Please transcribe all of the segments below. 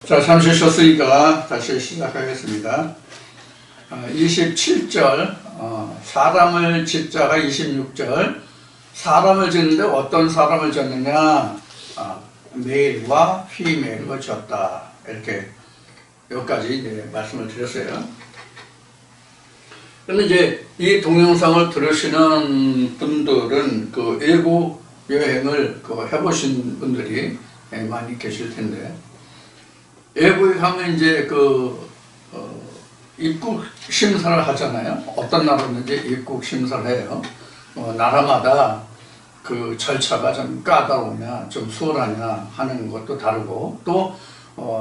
자, 잠시 쉬었으니까 다시 시작하겠습니다. 27절, 사람을 짓자가 26절, 사람을 짓는데 어떤 사람을 짓느냐, 메일과 피메일을 지었다. 이렇게 여기까지 이제 말씀을 드렸어요. 그런데 이제 이 동영상을 들으시는 분들은 그 외국 여행을 해보신 분들이 많이 계실 텐데, 외국에 가면 이제 입국 심사를 하잖아요. 어떤 나라든지 입국 심사를 해요. 나라마다 그 절차가 좀 까다로우냐, 좀 수월하냐 하는 것도 다르고, 또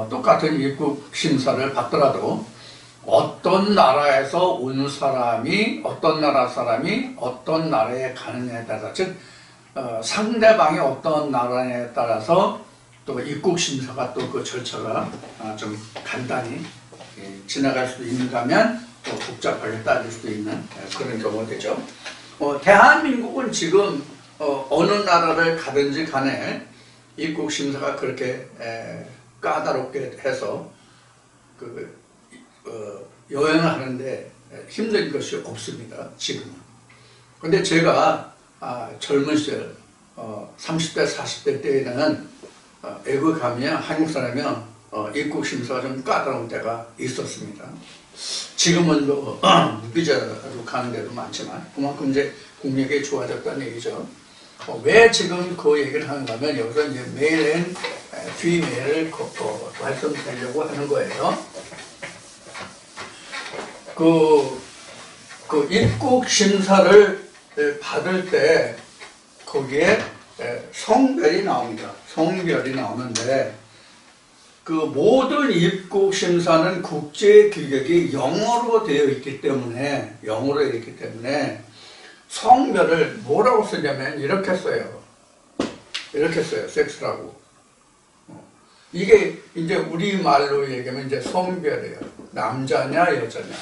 똑같은 입국 심사를 받더라도 어떤 나라에서 온 사람이 어떤 나라 사람이 어떤 나라에 가느냐에 따라서, 즉 상대방이 어떤 나라에 따라서 또 입국 심사가 또 그 절차가 좀 간단히 지나갈 수도 있는가 하면 또 복잡하게 따질 수도 있는 그런 경우가 되죠. 대한민국은 지금 어느 나라를 가든지 간에 입국 심사가 그렇게 까다롭게 해서 여행을 하는데 힘든 것이 없습니다. 지금은. 근데 제가 젊은 시절 30대 40대 때에는 외국 가면 한국 사람이면 입국 심사가 좀 까다로운 때가 있었습니다. 지금은 무비자로 가는 데도 많지만 그만큼 이제 국력이 좋아졌다는 얘기죠. 왜 지금 그 얘기를 하는가 하면 여기서 이제 메일 앤 피메일을 말씀드리려고 하는 거예요. 그 입국 심사를 받을 때 거기에 성별이 나옵니다. 성별이 나오는데 그 모든 입국 심사는 국제 규격이 영어로 되어 있기 때문에 성별을 뭐라고 쓰냐면 이렇게 써요. 이렇게 써요. 섹스라고. 이게 이제 우리말로 얘기하면 이제 성별이에요. 남자냐 여자냐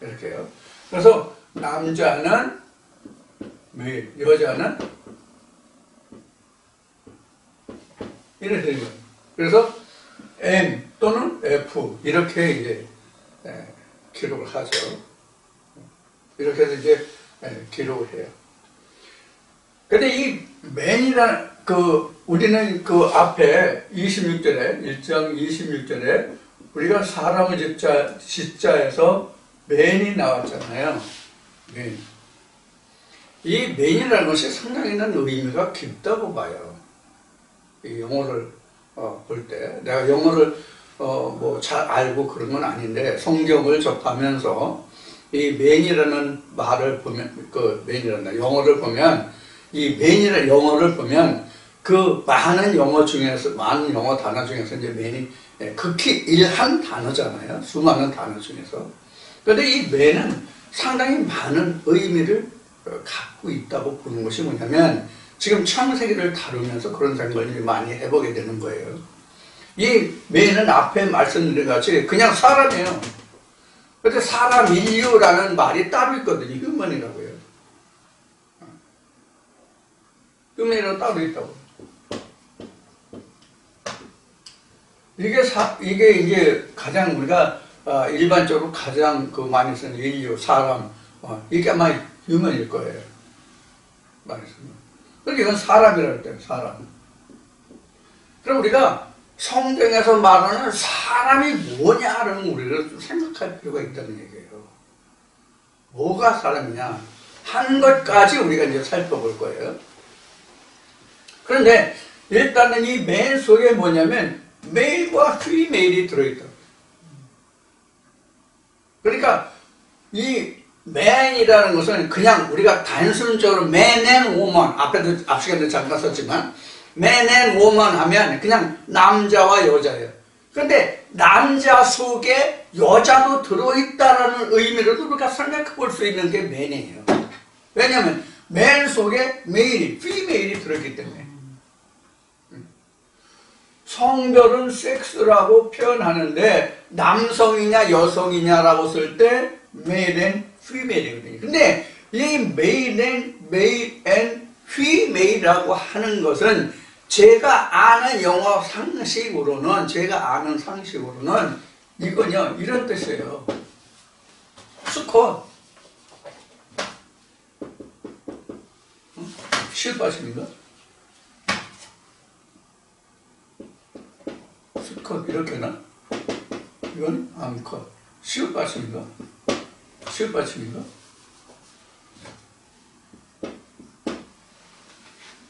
이렇게요. 그래서 남자는 메일, 여자는 이렇게 되는 거예요. 그래서 M 또는 F 이렇게 이제 기록을 하죠. 이렇게 해서 이제 기록을 해요. 근데 이 맨이라는 우리는 그 앞에 26절에 1장 26절에 우리가 사람을 짓자에서 맨이 나왔잖아요. 맨. 이 맨이라는 것이 상당히 의미가 깊다고 봐요. 이 영어를 볼 때 내가 영어를 뭐 잘 알고 그런 건 아닌데 성경을 접하면서 이 맨이라는 말을 보면 맨이라는 영어를 보면 이 맨이라는 영어를 보면 그 많은 영어 단어 중에서 이제 맨이 극히 일한 단어잖아요. 수많은 단어 중에서. 그런데 이 맨은 상당히 많은 의미를 갖고 있다고 보는 것이 뭐냐면 지금 창세기를 다루면서 그런 생각을 많이 해보게 되는 거예요. 이 맨은 앞에 말씀드린 같이 그냥 사람이에요. 그런데 사람 인류라는 말이 따로 있거든요. 휴먼이라고요. 휴먼이라고 따로 있다고. 이게 이제 가장 우리가 일반적으로 가장 많이 쓰는 인류, 사람, 이게 아마 휴먼일 거예요. 많이 쓰는. 그러니까 이건 사람이라고 할때요. 사람. 그럼 우리가 성경에서 말하는 사람이 뭐냐를 우리가 좀 생각할 필요가 있다는 얘기예요. 뭐가 사람이냐 하는 것까지 우리가 이제 살펴볼 거예요. 그런데 일단은 이 맨 속에 뭐냐면 메일과 피메일이 들어있다. 그러니까 이 맨이라는 것은 그냥 우리가 단순적으로 man and woman, 앞 시간에 잠깐 썼지만 man and woman 하면 그냥 남자와 여자예요. 그런데 남자 속에 여자도 들어있다라는 의미로도 우리가 생각해 볼 수 있는 게 man이에요. 왜냐하면 man 속에 male이, female이 들어있기 때문에. 성별은 섹스라고 표현하는데 남성이냐 여성이냐라고 쓸 때 male and female이거든요. 근데 이 male and female이라고 하는 것은 제가 아는 영어 상식으로는, 이건요, 이런 뜻이에요. 수컷. 시읒받침인가? 수컷, 이렇게나? 이건 암컷. 시읒받침인가? 시읒받침인가?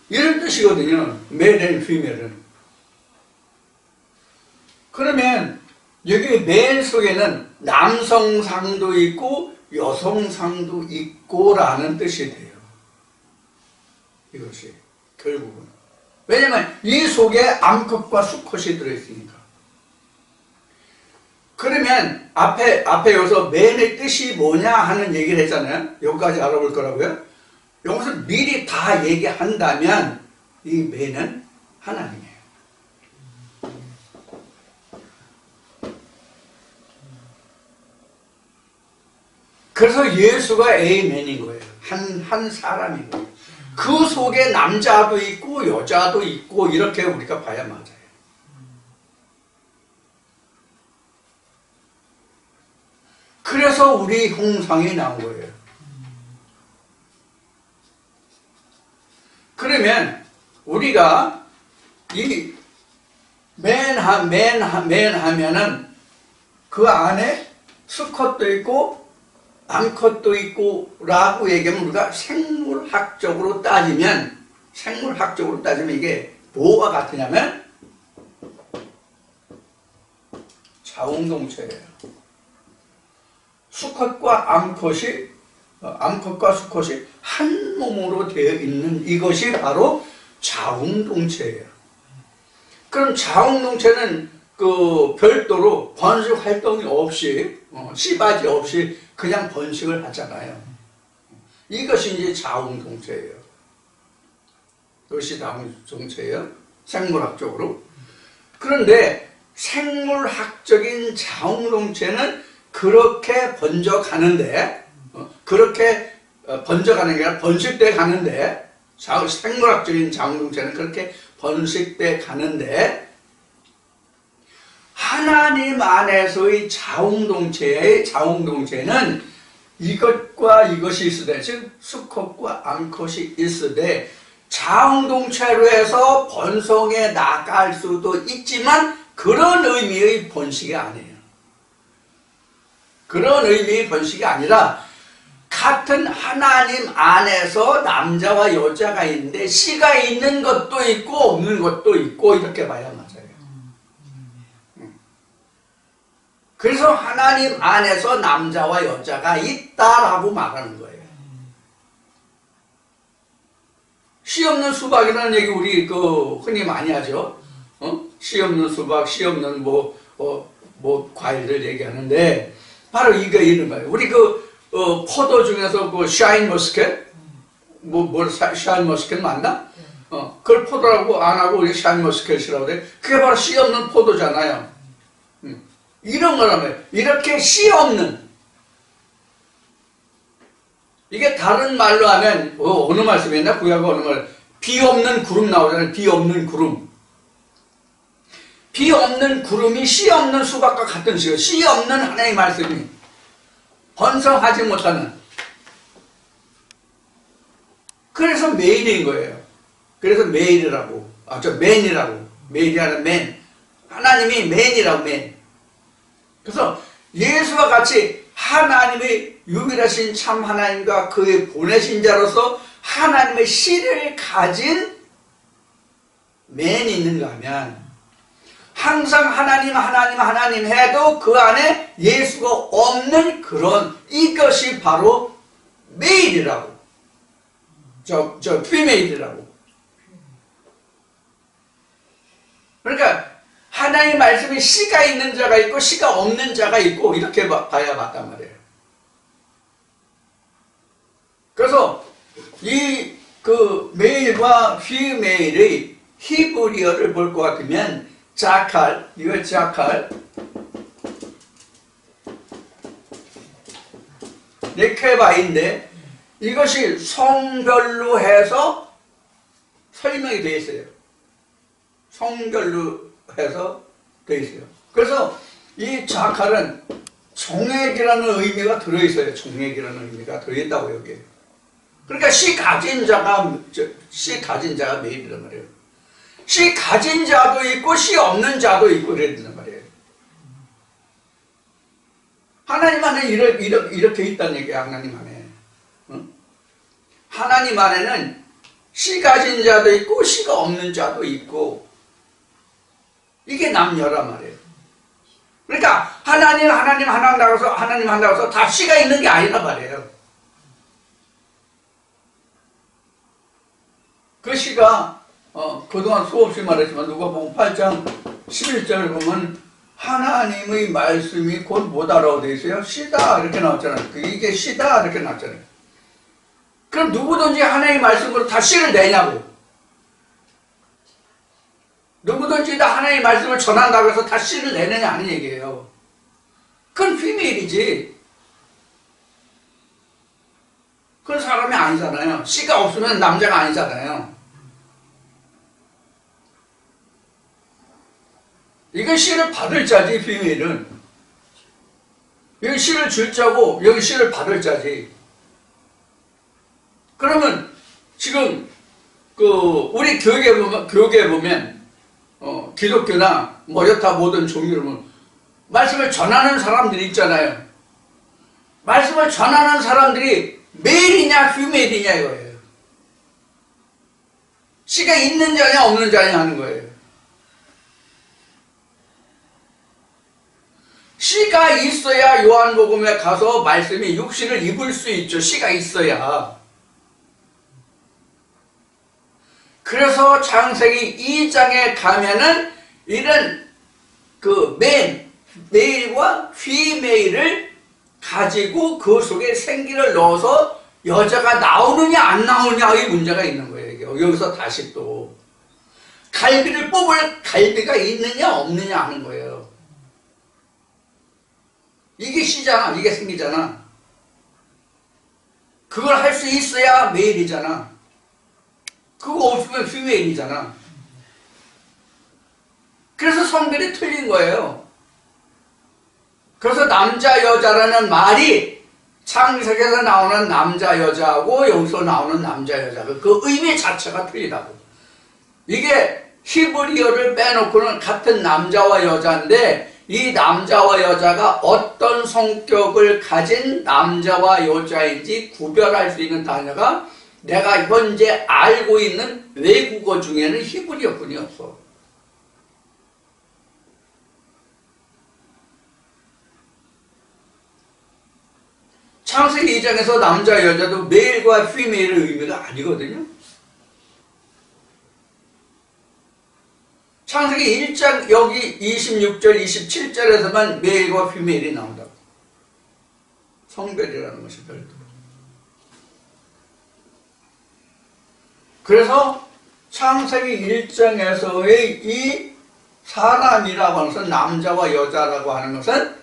이런 뜻이거든요. male and female은. 그러면 여기 male 속에는 남성상도 있고 여성상도 있고라는 뜻이 돼요. 이것이 결국은. 왜냐면 이 속에 암컷과 수컷이 들어있으니까. 그러면 앞에 여기서 맨의 뜻이 뭐냐 하는 얘기를 했잖아요. 여기까지 알아볼 거라고요. 여기서 미리 다 얘기한다면 이 맨은 하나님이에요. 그래서 예수가 에이맨인 거예요. 한 사람인 거예요. 그 속에 남자도 있고 여자도 있고 이렇게 우리가 봐야 맞아요. 그래서 우리 형상이 나온 거예요. 그러면 우리가 이 맨 하면은 그 안에 수컷도 있고 암컷도 있고 라고 얘기하면 우리가 생물학적으로 따지면 이게 뭐가 같으냐면 자웅동체예요. 암컷과 수컷이 한 몸으로 되어 있는 이것이 바로 자웅동체예요. 그럼 자웅동체는 그 별도로 번식 활동이 없이 씨바지 없이 그냥 번식을 하잖아요. 이것이 이제 자웅동체예요. 이것이 자웅동체예요. 생물학적으로. 그런데 생물학적인 자웅동체는 그렇게 번져가는데, 그렇게 번져가는 게 아니라 번식돼 가는데, 생물학적인 자웅동체는 그렇게 번식돼 가는데, 하나님 안에서의 자웅동체는 이것과 이것이 있으되, 즉 수컷과 암컷이 있으되 자웅동체로 해서 번성해 나갈 수도 있지만 그런 의미의 번식이 아니에요. 그런 의미의 번식이 아니라 같은 하나님 안에서 남자와 여자가 있는데 씨가 있는 것도 있고 없는 것도 있고 이렇게 봐야 맞아요. 그래서 하나님 안에서 남자와 여자가 있다라고 말하는 거예요. 씨 없는 수박이라는 얘기 우리 흔히 많이 하죠. 씨 없는 수박, 씨 없는 과일을 얘기하는데 바로 이거 있는 거예요. 우리 포도 중에서 샤인 머스켓, 샤인 머스켓 맞나? 그걸 포도라고 안 하고 우리 샤인 머스켓이라고 해. 그게 바로 씨 없는 포도잖아요. 이런 거라면 이렇게 씨 없는, 이게 다른 말로 하면 어느 말씀이었나? 구약의 어느 말, 비 없는 구름 나오잖아요. 비 없는 구름. 비 없는 구름이 씨 없는 수박과 같은 식이에요. 씨 없는 하나의 말씀이 번성하지 못하는. 그래서 메인인 거예요. 그래서 메인이라고. 맨이라고. 메인이 아니라 맨. 하나님이 맨이라고, 맨. 그래서 예수와 같이 하나님의 유일하신 참 하나님과 그의 보내신 자로서 하나님의 씨를 가진 맨이 있는가 하면 항상 하나님 해도 그 안에 예수가 없는 그런, 이것이 바로 메일이라고. 피메일이라고. 그러니까 하나님의 말씀이 씨가 있는 자가 있고 씨가 없는 자가 있고 이렇게 봐야 맞단 말이에요. 그래서 메일과 피메일의 히브리어를 볼 것 같으면 자칼, 이거 자칼, 네케바인데 이것이 성별로 해서 설명이 되어 있어요. 성별로 해서 되어 있어요. 그래서 이 자칼은 종액이라는 의미가 들어있어요. 종액이라는 의미가 들어있다고 여기에. 그러니까 시 가진 자가 매일이란 말이에요. 시 가진 자도 있고 시 없는 자도 있고 그래야 된단 말이에요. 하나님 안에 이렇게 있다는 얘기야. 하나님 안에. 응? 하나님 안에는 시 가진 자도 있고 시가 없는 자도 있고 이게 남녀란 말이에요. 그러니까 하나님 한다고 해서 다 시가 있는 게 아니란 말이에요. 그 시가 그동안 수없이 말했지만 누가복음 8장 11절을 보면 하나님의 말씀이 곧 뭐다라고 되어 있어요? 시다 이렇게 나왔잖아요. 이게 시다 이렇게 나왔잖아요. 그럼 누구든지 하나님의 말씀으로 다 시를 내냐고. 누구든지 다 하나님의 말씀을 전한다고 해서 다 시를 내느냐 하는 얘기예요. 그건 피메일이지. 그건 사람이 아니잖아요. 시가 없으면 남자가 아니잖아요. 이건 시를 받을 자지, 피메일은. 여기 시를 줄 자고 여기 시를 받을 자지. 그러면 지금 우리 교육에 보면 기독교나 여타 모든 종교를 보면 말씀을 전하는 사람들이 있잖아요. 말씀을 전하는 사람들이 메일이냐 피메일이냐 이거예요. 시가 있는 자냐 없는 자냐 하는 거예요. 시가 있어야 요한복음에 가서 말씀이 육신을 입을 수 있죠. 시가 있어야. 그래서 창세기 2장에 가면은 이런 메일과 휘메일을 가지고 그 속에 생기를 넣어서 여자가 나오느냐 안 나오느냐의 문제가 있는 거예요. 여기서 다시 또 갈비를 뽑을 갈비가 있느냐 없느냐 하는 거예요. 이게 시잖아. 이게 생기잖아. 그걸 할 수 있어야 메일이잖아. 그거 없으면 휘메일이잖아. 그래서 성별이 틀린 거예요. 그래서 남자 여자라는 말이 창세기에서 나오는 남자 여자하고 여기서 나오는 남자 여자가 그 의미 자체가 틀리다고. 이게 히브리어를 빼놓고는 같은 남자와 여자인데 이 남자와 여자가 어떤 성격을 가진 남자와 여자인지 구별할 수 있는 단어가 내가 현재 알고 있는 외국어 중에는 히브리어뿐이 없어. 창세기 2장에서 남자 여자도 메일과 피메일의 의미가 아니거든요. 창세기 1장 여기 26절 27절에서만 메일과 피메일이 나온다고. 성별이라는 것이 별도로. 그래서 창세기 1장에서의 이 사람이라고 하는 것은 남자와 여자라고 하는 것은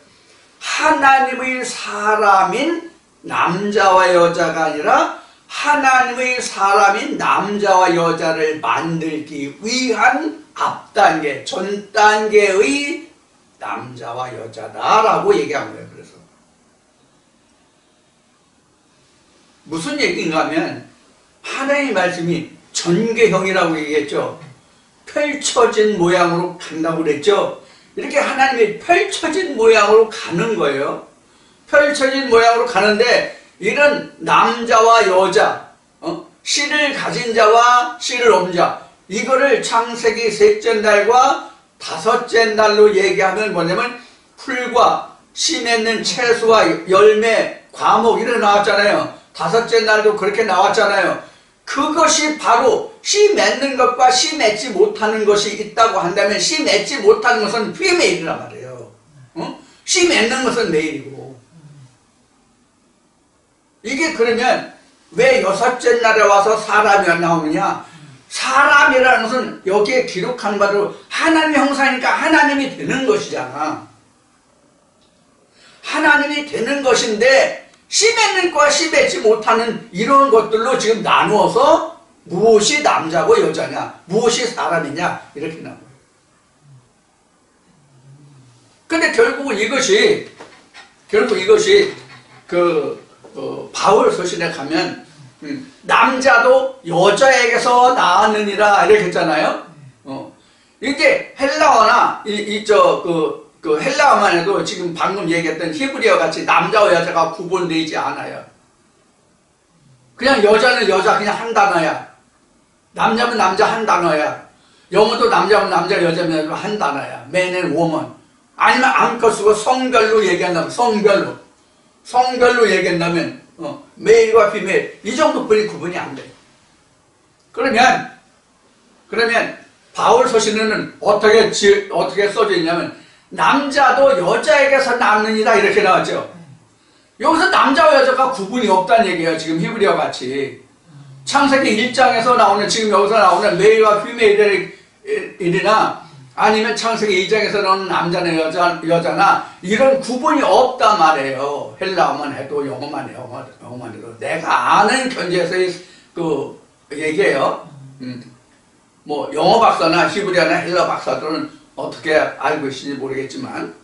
하나님의 사람인 남자와 여자가 아니라 하나님의 사람인 남자와 여자를 만들기 위한 앞단계, 전단계의 남자와 여자다라고 얘기한 거예요. 그래서 무슨 얘기인가 하면 하나님의 말씀이 전개형이라고 얘기했죠. 펼쳐진 모양으로 간다고 그랬죠. 이렇게 하나님이 펼쳐진 모양으로 가는 거예요. 펼쳐진 모양으로 가는데 이런 남자와 여자, 씨를 가진 자와 씨를 없는 자, 이거를 창세기 셋째 날과 다섯째 날로 얘기하면 뭐냐면 풀과 씨 맺는 채소와 열매, 과목 이렇게 나왔잖아요. 다섯째 날도 그렇게 나왔잖아요. 그것이 바로 씨 맺는 것과 씨 맺지 못하는 것이 있다고 한다면 씨 맺지 못하는 것은 피메일이란 말이에요. 씨 맺는 것은 메일이고. 이게 그러면 왜 여섯째 날에 와서 사람이 나오느냐? 사람이라는 것은 여기에 기록한 바로 하나님의 형상이니까 하나님이 되는 것이잖아. 하나님이 되는 것인데 씨 맺는 것과 씨 맺지 못하는 이런 것들로 지금 나누어서 무엇이 남자고 여자냐, 무엇이 사람이냐 이렇게 나와요. 근데 결국 이것이 바울 서신에 가면 남자도 여자에게서 나왔느니라 이렇게 했잖아요. 이게 헬라어나 그 헬라어만 해도 지금 방금 얘기했던 히브리어 같이 남자와 여자가 구분되지 않아요. 그냥 여자는 여자 그냥 한 단어야. 남자면 남자 한 단어야. 영어도 남자면 남자, 여자면 여자 한 단어야. man and woman. 아니면 암컷 쓰고 성별로 얘기한다면 성별로 얘기한다면 메일과 피메일 이 정도뿐이 구분이 안 돼. 그러면 바울 서신에는 어떻게 써져 있냐면 남자도 여자에게서 낳느니라 이렇게 나왔죠. 여기서 남자와 여자가 구분이 없다는 얘기예요. 지금 히브리어 같이 창세기 1장에서 나오는 지금 여기서 나오는 메일과 피메일이나 아니면 창세기 2장에서 나오는 남자나 여자나 이런 구분이 없단 말이에요. 헬라어만 해도 영어만 해도 내가 아는 견지에서의 그 얘기예요. 뭐 영어 박사나 히브리어나 헬라 박사들은 어떻게 알고 있는지 모르겠지만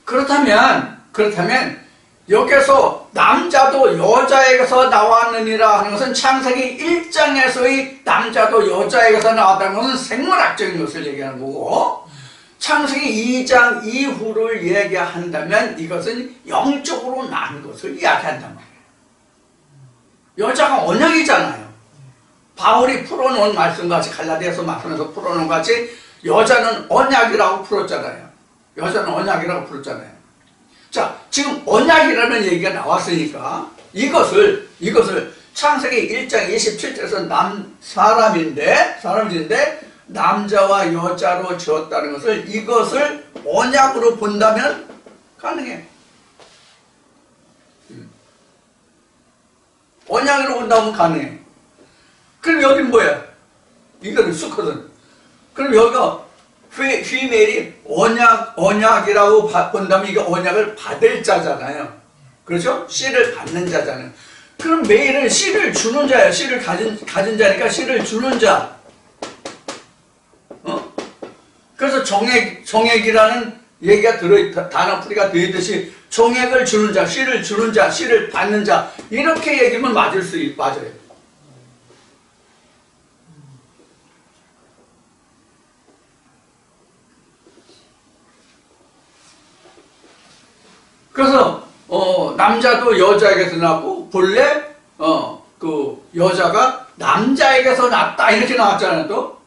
그렇다면 여기서 남자도 여자에게서 나왔느니라 하는 것은 창세기 1장에서의 남자도 여자에게서 나왔다는 것은 생물학적인 것을 얘기하는 거고 창세기 2장 이후를 얘기한다면 이것은 영적으로 난 것을 이야기한단 말이에요. 여자가 언약이잖아요. 바울이 풀어놓은 말씀같이 갈라디아서 말씀에서 풀어놓은 같이 여자는 언약이라고 풀었잖아요. 자, 지금 언약이라는 얘기가 나왔으니까 이것을 창세기 1장 27절에서 사람인데 남자와 여자로 지었다는 것을 이것을 언약으로 본다면 가능해. 언약으로 본다면 가능해. 그럼 여기는 뭐야? 이거는 수컷은. 그럼 여기가 휘멜이 언약이라고 본다면 이게 언약을 받을 자잖아요. 그렇죠? 씨를 받는 자잖아요. 그럼 메일은 씨를 주는 자예요. 씨를 가진 자니까 씨를 주는 자. 그래서 정액이라는 얘기가 단어풀이가 되듯이 정액을 주는 자, 씨를 주는 자, 씨를 받는 자 이렇게 얘기하면 맞아요. 그래서 남자도 여자에게서 낳고 본래 그 여자가 남자에게서 낳았다 이렇게 나왔잖아요. 또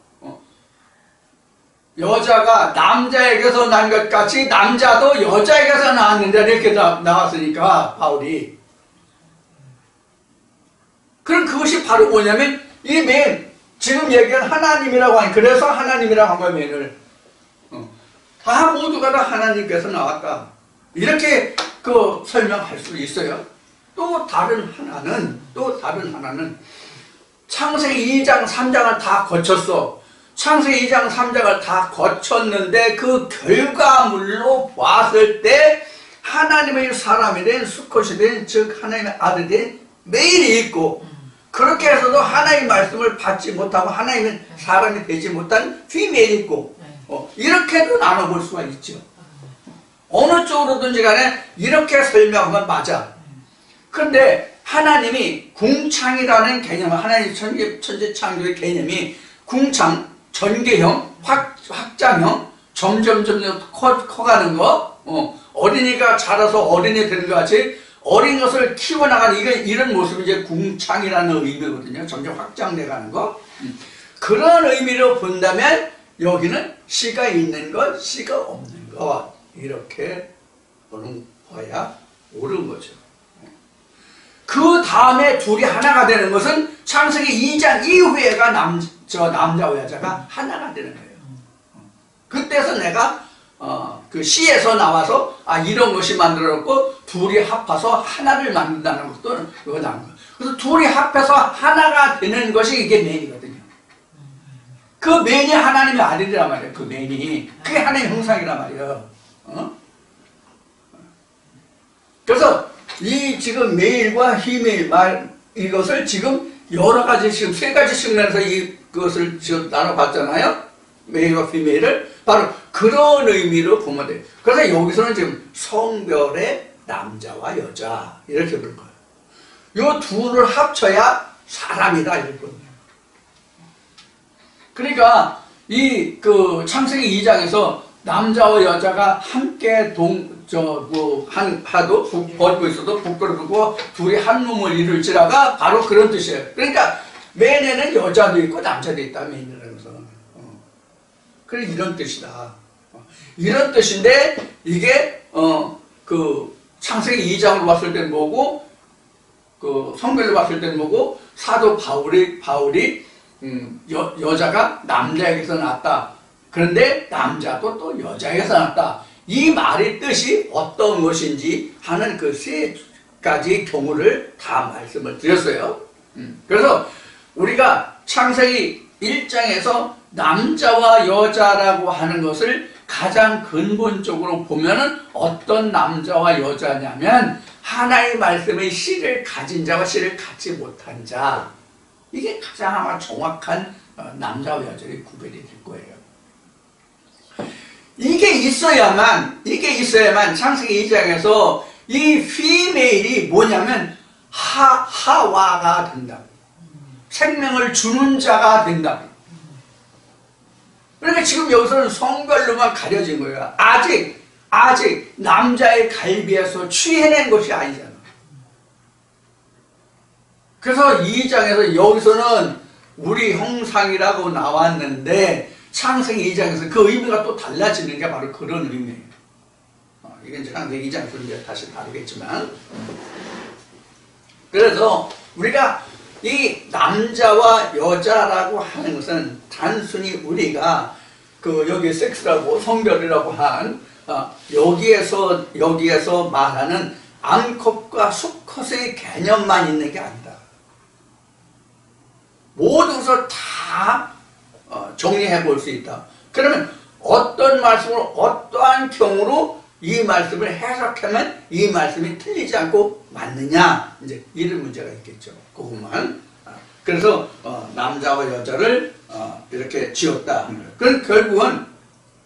여자가 남자에게서 난 것 같이 남자도 여자에게서 낳았는데 이렇게 나왔으니까 바울이 그럼 그것이 바로 뭐냐면 이 맨 지금 얘기한 하나님이라고 하니 그래서 하나님이라고 한 거예요. 맨을 다 모두가 다 하나님께서 나왔다 이렇게 그 설명할 수 있어요. 또 다른 하나는 창세기 2장 3장을 다 거쳤어. 창세기 2장 3장을 다 거쳤는데 그 결과물로 봤을 때 하나님의 사람이 된 수컷이 된 즉 하나님의 아들이 된 메일이 있고 그렇게 해서도 하나님의 말씀을 받지 못하고 하나님의 사람이 되지 못한 휘멜이 있고 이렇게도 나눠볼 수가 있죠. 어느 쪽으로든지 간에 이렇게 설명하면 맞아. 그런데 하나님이 궁창이라는 개념, 하나님 천지 창조의 개념이 궁창, 전개형, 확장형, 점점 커가는 거, 어린이가 자라서 어린이 되는 것 같이 어린 것을 키워나가는 이런 모습이 이제 궁창이라는 의미거든요. 점점 확장돼가는 거. 그런 의미로 본다면 여기는 씨가 있는 것, 씨가 없는 것 이렇게 봐야 옳은 거죠. 그 다음에 둘이 하나가 되는 것은 창세기 2장 이후에가 남자와 여자가 하나가 되는 거예요. 그때서 내가 그 시에서 나와서 이런 것이 만들어졌고 둘이 합해서 하나를 만든다는 것도 이거 나온 거예요. 그래서 둘이 합해서 하나가 되는 것이 이게 맨이거든요. 그 맨이 하나님의 아들이란 말이에요. 그 맨이 그게 하나님의 형상이란 말이에요. 그래서 이 지금 메일과 히메일 이것을 지금 여러 가지 지금 세 가지 측면에서 이것을 지금 나눠봤잖아요. 메일과 피메일을 바로 그런 의미로 보면 돼요. 그래서 여기서는 지금 성별의 남자와 여자 이렇게 부른 거예요. 요 둘을 합쳐야 사람이다 이랬거든요. 그러니까 이 그 창세기 2장에서 남자와 여자가 함께 하도 벌고 있어도 부끄럽고 둘이 한 몸을 이룰지라가 바로 그런 뜻이에요. 그러니까 맨에는 여자도 있고 남자도 있다 맨이라면서. 그래 이런 뜻이다. 이런 뜻인데 이게 그 창세기 2장으로 봤을 때는 뭐고 그 성별로 봤을 때는 뭐고 사도 바울이 여자가 남자에게서 낳았다. 그런데 남자도 또 여자에게서 낳았다. 이 말의 뜻이 어떤 것인지 하는 그 세 가지 경우를 다 말씀을 드렸어요. 그래서 우리가 창세기 1장에서 남자와 여자라고 하는 것을 가장 근본적으로 보면은 어떤 남자와 여자냐면 하나의 말씀의 씨를 가진 자와 씨를 갖지 못한 자. 이게 가장 아마 정확한 남자와 여자의 구별이 될 거예요. 이게 있어야만 창세기 2장에서 이 female이 뭐냐면 하와가 된다. 생명을 주는 자가 된다. 그러니까 지금 여기서는 성별로만 가려진 거예요. 아직 남자의 갈비에서 취해낸 것이 아니잖아. 그래서 2장에서 여기서는 우리 형상이라고 나왔는데 창세기 2장에서 그 의미가 또 달라지는 게 바로 그런 의미예요. 이건 창세기 2장에서 이제 다시 다루겠지만, 그래서 우리가 이 남자와 여자라고 하는 것은 단순히 우리가 그 여기 섹스라고 성별이라고 한 여기에서 말하는 암컷과 수컷의 개념만 있는 게 아니다. 모든 것을 다 정리해 볼 수 있다. 그러면 어떤 말씀을 어떠한 경우로 이 말씀을 해석하면 이 말씀이 틀리지 않고 맞느냐, 이제 이런 문제가 있겠죠. 그것만. 그래서 남자와 여자를 이렇게 지었다. 그럼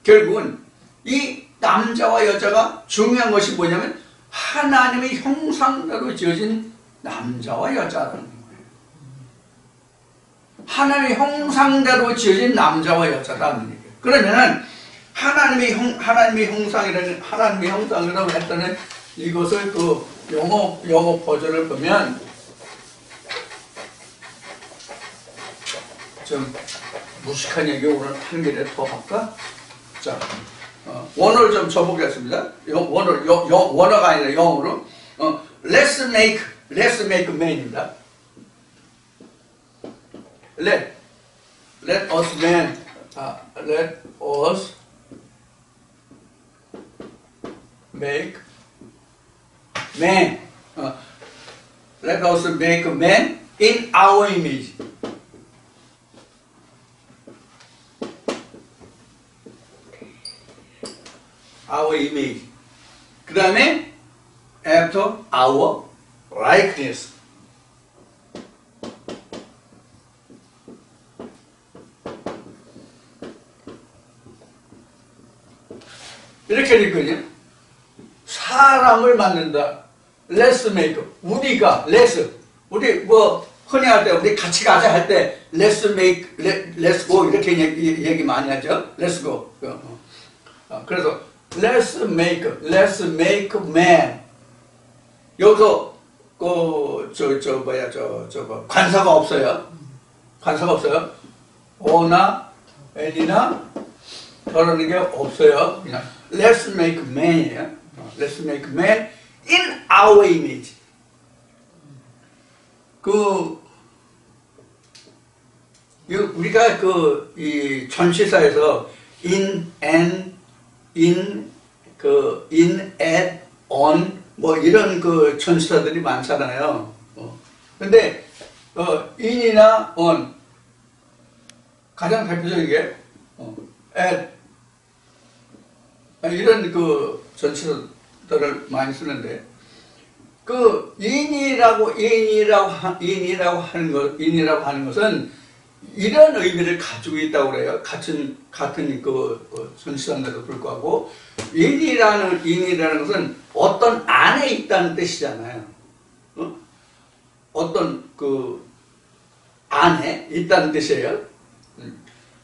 결국은 이 남자와 여자가 중요한 것이 뭐냐면 하나님의 형상대로 지어진 남자와 여자라는 거예요. 하나님의 형상대로 지어진 남자와 여자라는 얘기예요. 그러면은 하나님의 형상이라고 했더니 이것을 그 영어 버전을 보면 좀 무식한 얘기 오늘 한 개를 더 할까? 자, 원어를 좀 쳐보겠습니다. 원어가 아니라 영어로. Let's make man입니다. Let us man. Let us make man. Let us make man in our image. Our image. 그 다음에 after our likeness. 이렇게 읽거든요. 사람을 만든다. Let's make. 우리가 우리 뭐 흔히 할 때 우리 같이 가자 할 때 let's make, let's go 이렇게 얘기 많이 하죠. Let's go. 그래서 let's make man. 여기서 관사가 없어요. 어나 n이나 그러는 게 없어요. 그냥 let's make man이에요. Let's make man in our image. 우리가 이 전치사에서 in, and, in, at, on 뭐 이런 그 전치사들이 많잖아요. 근데 in이나 on 가장 대표적인 게 at 이런 그 전치사들을 많이 쓰는데 인이라고 하는 것은 이런 의미를 가지고 있다고 그래요. 같은 전치사인데도 불구하고 인이라는 것은 어떤 안에 있다는 뜻이잖아요. 어떤 안에 있다는 뜻이에요.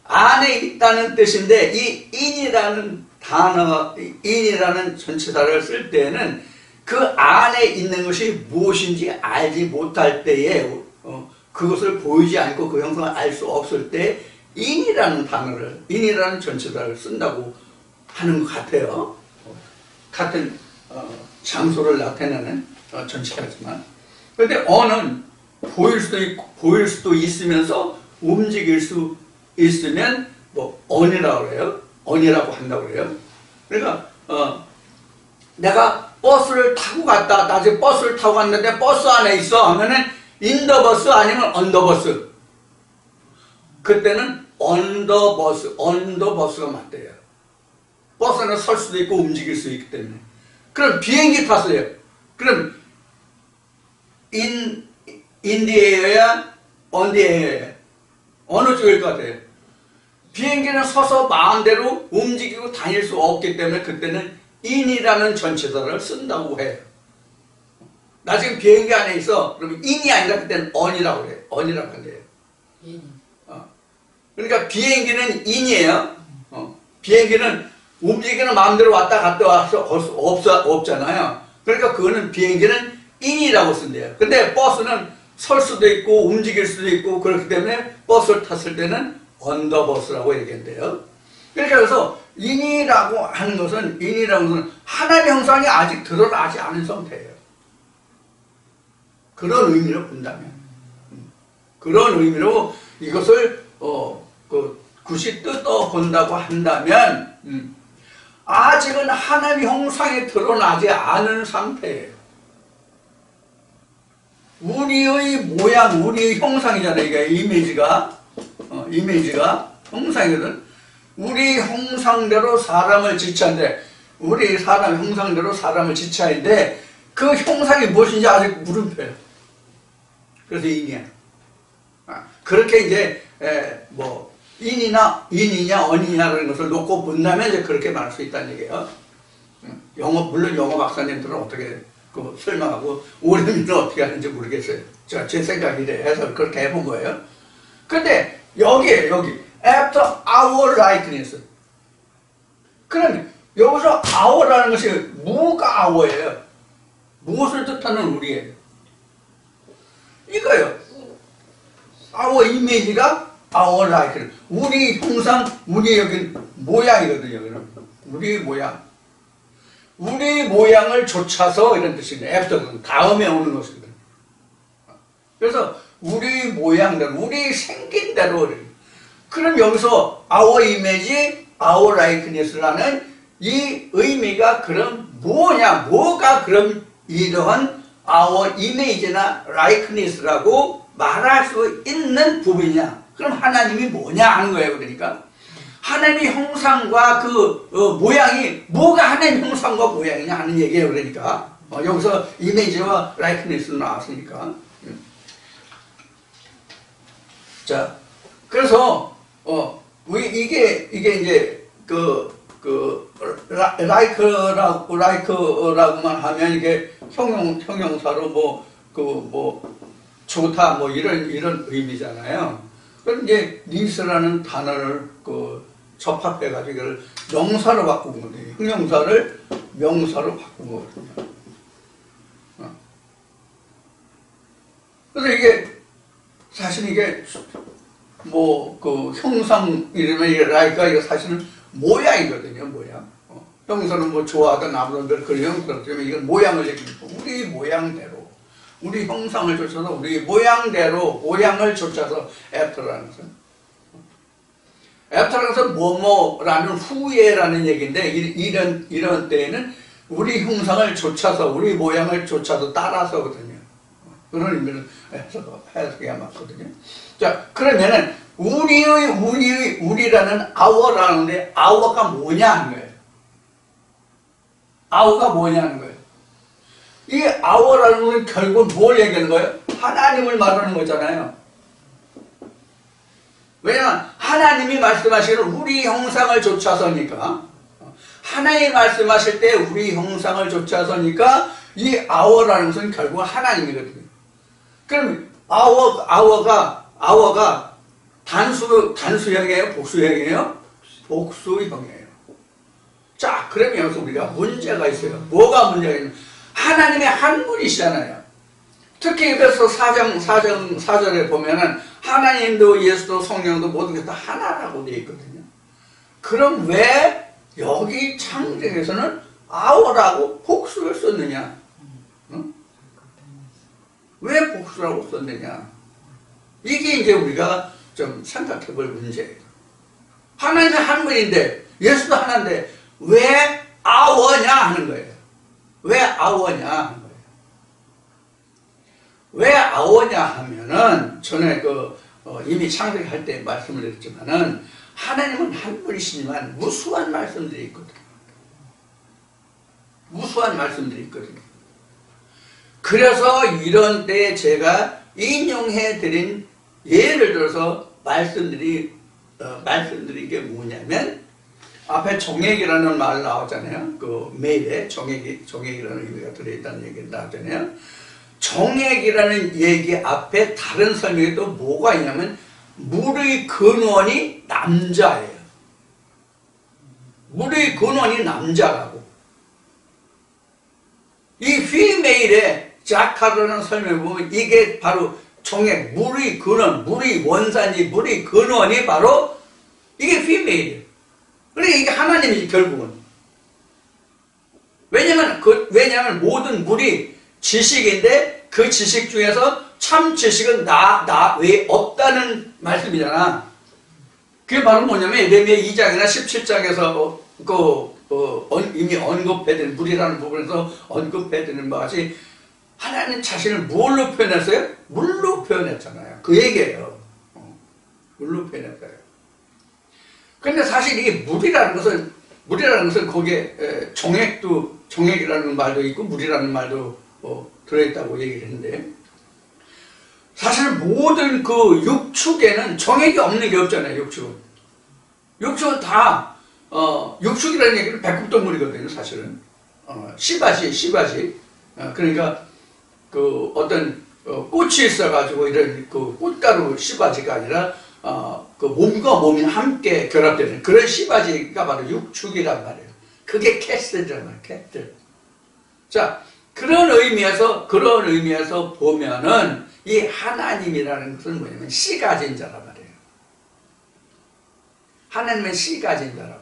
안에 있다는 뜻인데 이 인이라는 단어, 인이라는 전치사를 쓸 때는 그 안에 있는 것이 무엇인지 알지 못할 때에 그것을 보이지 않고 그 형상을 알 수 없을 때 인이라는 단어를, 인이라는 전치사를 쓴다고 하는 것 같아요. 같은 장소를 나타내는 전치사지만. 그런데 어는 보일 수도 있으면서 움직일 수 있으면 뭐 언이라고 그래요. 언이라고 한다고 그래요. 그러니까 내가 버스를 타고 갔다. 나 지금 버스를 타고 갔는데 버스 안에 있어 하면은 인더버스 아니면 언더버스. 그때는 언더버스가 맞대요. 버스는 설 수도 있고 움직일 수 있기 때문에. 그럼 비행기 탔어요. 그럼 in the air야, on the air야. 어느 쪽일 것 같아요? 비행기는 서서 마음대로 움직이고 다닐 수 없기 때문에 그때는 in이라는 전치사를 쓴다고 해요. 나 지금 비행기 안에 있어. 그러면 in이 아니라 그때는 on이라고 그래요. on이라고 한대요. 그러니까 비행기는 in이에요. 비행기는 움직이는 마음대로 왔다 갔다 와서 없잖아요. 그러니까 그거는 비행기는 in이라고 쓴대요. 근데 버스는 설 수도 있고 움직일 수도 있고 그렇기 때문에 버스를 탔을 때는 언더버스라고 얘기한대요. 그러니까 그래서 인이라고 하는 것은 하나님의 형상이 아직 드러나지 않은 상태예요. 그런 의미로 본다면, 그런 의미로 이것을 굳이 뜯어 본다고 한다면 아직은 하나님의 형상이 드러나지 않은 상태예요. 우리의 모양, 우리의 형상이잖아요. 이게 이미지가 형상이거든. 우리 형상대로 사람을 지체한데, 우리 사람 형상대로 사람을 지체하는데 그 형상이 무엇인지 아직 물음표예요. 그래서 인이야. 그렇게 이제 인이냐 언이냐라는 것을 놓고 본다면 이제 그렇게 말할 수 있다는 얘기예요. 물론 영어 박사님들은 어떻게 설명하고 오름이는 어떻게 하는지 모르겠어요. 제 생각이 해서 그렇게 해본 거예요. 근데 여기 after our likeness. 그럼 여기서 our라는 것이 뭐가 our예요? 무엇을 뜻하는 우리예요? 이거요. our image가 our likeness. 우리 형상, 우리 여기 모양이거든요. 여기는. 우리 모양. 우리 모양을 좇아서 이런 뜻이네. after는 다음에 오는 것이거든. 그래서 우리 모양대로, 우리 생긴 대로. 그럼 여기서 our image, our likeness라는 이 의미가 그럼 뭐가 그럼 이러한 our image나 likeness라고 말할 수 있는 부분이냐? 그럼 하나님이 뭐냐 하는 거예요. 그러니까 하나님의 형상과 모양이 뭐가 하나님의 형상과 모양이냐 하는 얘기예요. 그러니까 여기서 image와 likeness 나왔으니까. 자, 그래서 이게 이제 like라고만 하면 이게 형용사로 좋다 이런 의미잖아요. 그럼 이제 nice라는 단어를 접합해가지고 이걸 명사로 바꾼 거거든요. 형용사를 명사로 바꾼 거거든요. 그래서 이게 사실 이게 형상 이름의 like가 이거 사실은 모양이거든요. 모양. 형사는 좋아하던 아무런들 그런 형사였지만 이건 모양을 얘기합니다. 우리 모양대로. 우리 형상을 좇아서 우리 모양을 좇아서 after라는 것은 after라는 것은 뭐뭐라는 후에라는 얘기인데 이런 때에는 우리 형상을 좇아서 우리 모양을 좇아서 따라서거든요. 그런 의미를 해석해야 맞거든요. 자, 그러면은 우리라는 our라는데 our가 뭐냐 하는 거예요. our가 뭐냐 하는 거예요. 이 our라는 건 결국 뭘 얘기하는 거예요? 하나님을 말하는 거잖아요. 왜냐하면 하나님이 말씀하시는 우리 형상을 좇아서니까. 하나님이 말씀하실 때 우리 형상을 좇아서니까 이 아워라는 것은 결국 하나님이거든요. 그럼 아워가 단수형이에요? 복수형이에요? 복수형이에요. 자, 그러면 여기서 우리가 문제가 있어요. 뭐가 문제가 있냐? 하나님의 한 분이시잖아요. 특히 에베소 4절에 보면은 하나님도 예수도 성령도 모든 게 다 하나라고 되어 있거든요. 그럼 왜 여기 창세기에서는 아워라고 복수를 썼느냐? 응? 왜 복수라고 썼느냐? 이게 이제 우리가 좀 생각해 볼 문제예요. 하나님은 한 분인데, 예수도 하나인데, 왜 아워냐 하는 거예요. 왜 아워냐 하는 거예요. 왜 아워냐 하면은, 전에 이미 창세기 할 때 말씀을 드렸지만은, 하나님은 한 분이시지만 무수한 말씀들이 있거든요. 무수한 말씀들이 있거든요. 그래서 이런 때 제가 인용해 드린 예를 들어서 말씀들이 이게 뭐냐면, 앞에 정액이라는 말 나오잖아요. 그 메일에 정액이라는 의미가 들어있다는 얘기 나오잖아요. 정액이라는 얘기 앞에 다른 설명이 또 뭐가 있냐면, 물의 근원이 남자예요. 물의 근원이 남자라고. 이 휘메일에 자카르라는 설명을 보면 이게 바로 정액, 물의 근원, 물의 원산지, 물의 근원이 바로 이게 휘메일이에요. 그러니까 이게 하나님이지, 결국은. 왜냐면 모든 물이 지식인데 그 지식 중에서 참 지식은 나 외에 없다는 말씀이잖아. 그게 바로 뭐냐면 예레미야 2장이나 17장에서 이미 언급해드린 물이라는 부분에서 언급해드린 것이 하나님 자신을 뭘로 표현했어요? 물로 표현했잖아요. 그 얘기예요. 물로 표현했어요. 근데 사실 이 물이라는 것은 거기에 정액이라는 말도 있고 물이라는 말도 들어있다고 얘기를 했는데, 사실 모든 그 육축에는 정액이 없는 게 없잖아요. 육축은 다 육축이라는 얘기는 백급동물이거든요. 사실은 씨앗이 그러니까 그 어떤 꽃이 있어가지고 이런 그 꽃가루 씨앗이가 아니라 그 몸과 몸이 함께 결합되는 그런 씨앗이가 바로 육축이란 말이에요. 그게 캐슬이란 말이에요. 캐슬. 자, 그런 의미에서 보면은 이 하나님이라는 것은 뭐냐면 씨 가진 자란 말이에요. 하나님은 씨 가진 자라고.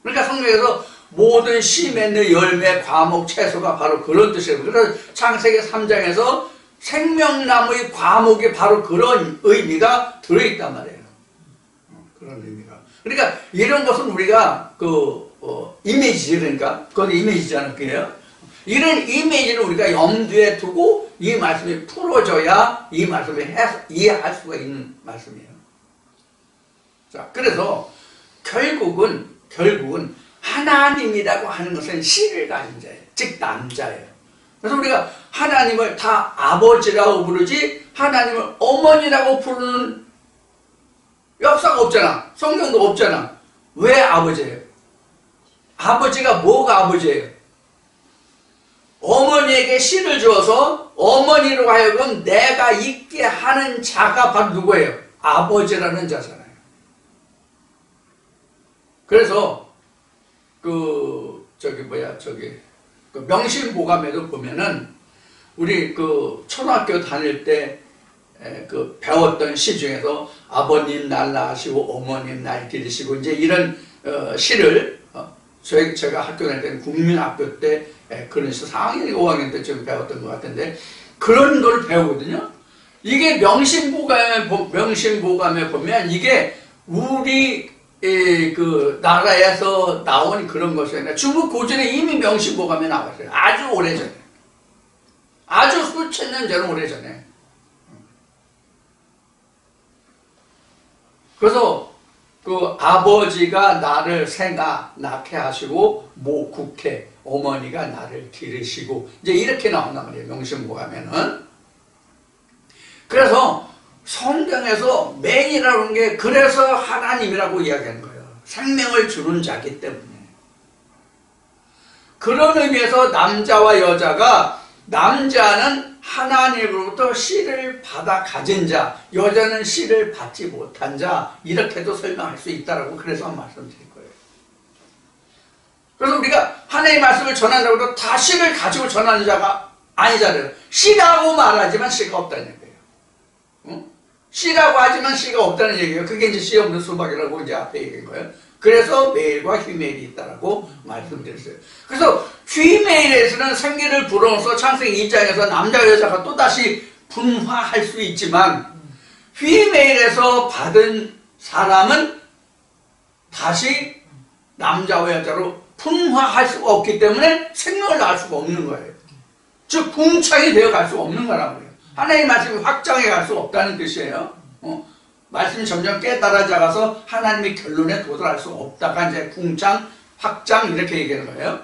그러니까 성경에서 모든 씨 맺는 열매, 과목, 채소가 바로 그런 뜻이에요. 그래서 창세기 3장에서 생명나무의 과목이 바로 그런 의미가 들어있단 말이에요. 그런 의미가. 그러니까 이런 것은 우리가 이미지, 그러니까 그건 이미지잖아요. 그게요. 이런 이미지를 우리가 염두에 두고 이 말씀이 풀어져야 이 말씀을 이해할 수가 있는 말씀이에요. 자, 그래서 결국은 하나님이라고 하는 것은 씨를 가진 자예요. 즉 남자예요. 그래서 우리가 하나님을 다 아버지라고 부르지 하나님을 어머니라고 부르는 역사가 없잖아. 성경도 없잖아. 왜 아버지예요? 아버지가 뭐가 아버지예요? 어머니에게 씨를 주어서 어머니로 하여금 내가 있게 하는 자가 바로 누구예요? 아버지라는 자잖아요. 그래서 그 명심보감에도 보면은 우리 그 초등학교 다닐 때 그 배웠던 시 중에서 아버님 날 낳으시고 어머님 날 기르시고 이제 이런 시를 제가 학교 다닐 때는 국민학교 때 그런 시 4학년, 5학년 때쯤 배웠던 것 같은데 그런 걸 배우거든요. 이게 명심보감에 보면 이게 우리 그 나라에서 나온 그런 것이에요. 중국 고전에 이미 명심보감에 나왔어요. 아주 오래전에. 아주 수천 년 전 오래전에. 그래서 그 아버지가 나를 낳게 하시고 모국해 어머니가 나를 기르시고 이제 이렇게 나온단 말이에요. 명심보감에는. 그래서 성경에서 맨이라는 게 그래서 하나님이라고 이야기하는 거예요. 생명을 주는 자기 때문에. 그런 의미에서 남자와 여자가, 남자는 하나님으로부터 씨를 받아 가진 자, 여자는 씨를 받지 못한 자, 이렇게도 설명할 수 있다라고 그래서 말씀드린 거예요. 그래서 우리가 하나님의 말씀을 전한다고 해도 다 씨를 가지고 전하는 자가 아니잖아요. 씨라고 말하지만 씨가 없다는 얘기예요. 응? 씨라고 하지만 씨가 없다는 얘기예요. 그게 이제 씨 없는 수박이라고 이제 앞에 얘기한 거예요. 그래서 메일과 휘메일이 있다라고 말씀드렸어요. 그래서 휘메일에서는 생기를 불어넣어서 창세기 2장에서 남자 여자가 또다시 분화할 수 있지만, 휘메일에서 받은 사람은 다시 남자와 여자로 분화할 수가 없기 때문에 생명을 낳을 수가 없는 거예요. 즉 궁창이 되어 갈 수가 없는 거라고요. 하나님의 말씀이 확장해 갈 수가 없다는 뜻이에요. 말씀이 점점 깨달아져가서 하나님의 결론에 도달할 수 없다가 이제 궁창, 확장 이렇게 얘기하는 거예요.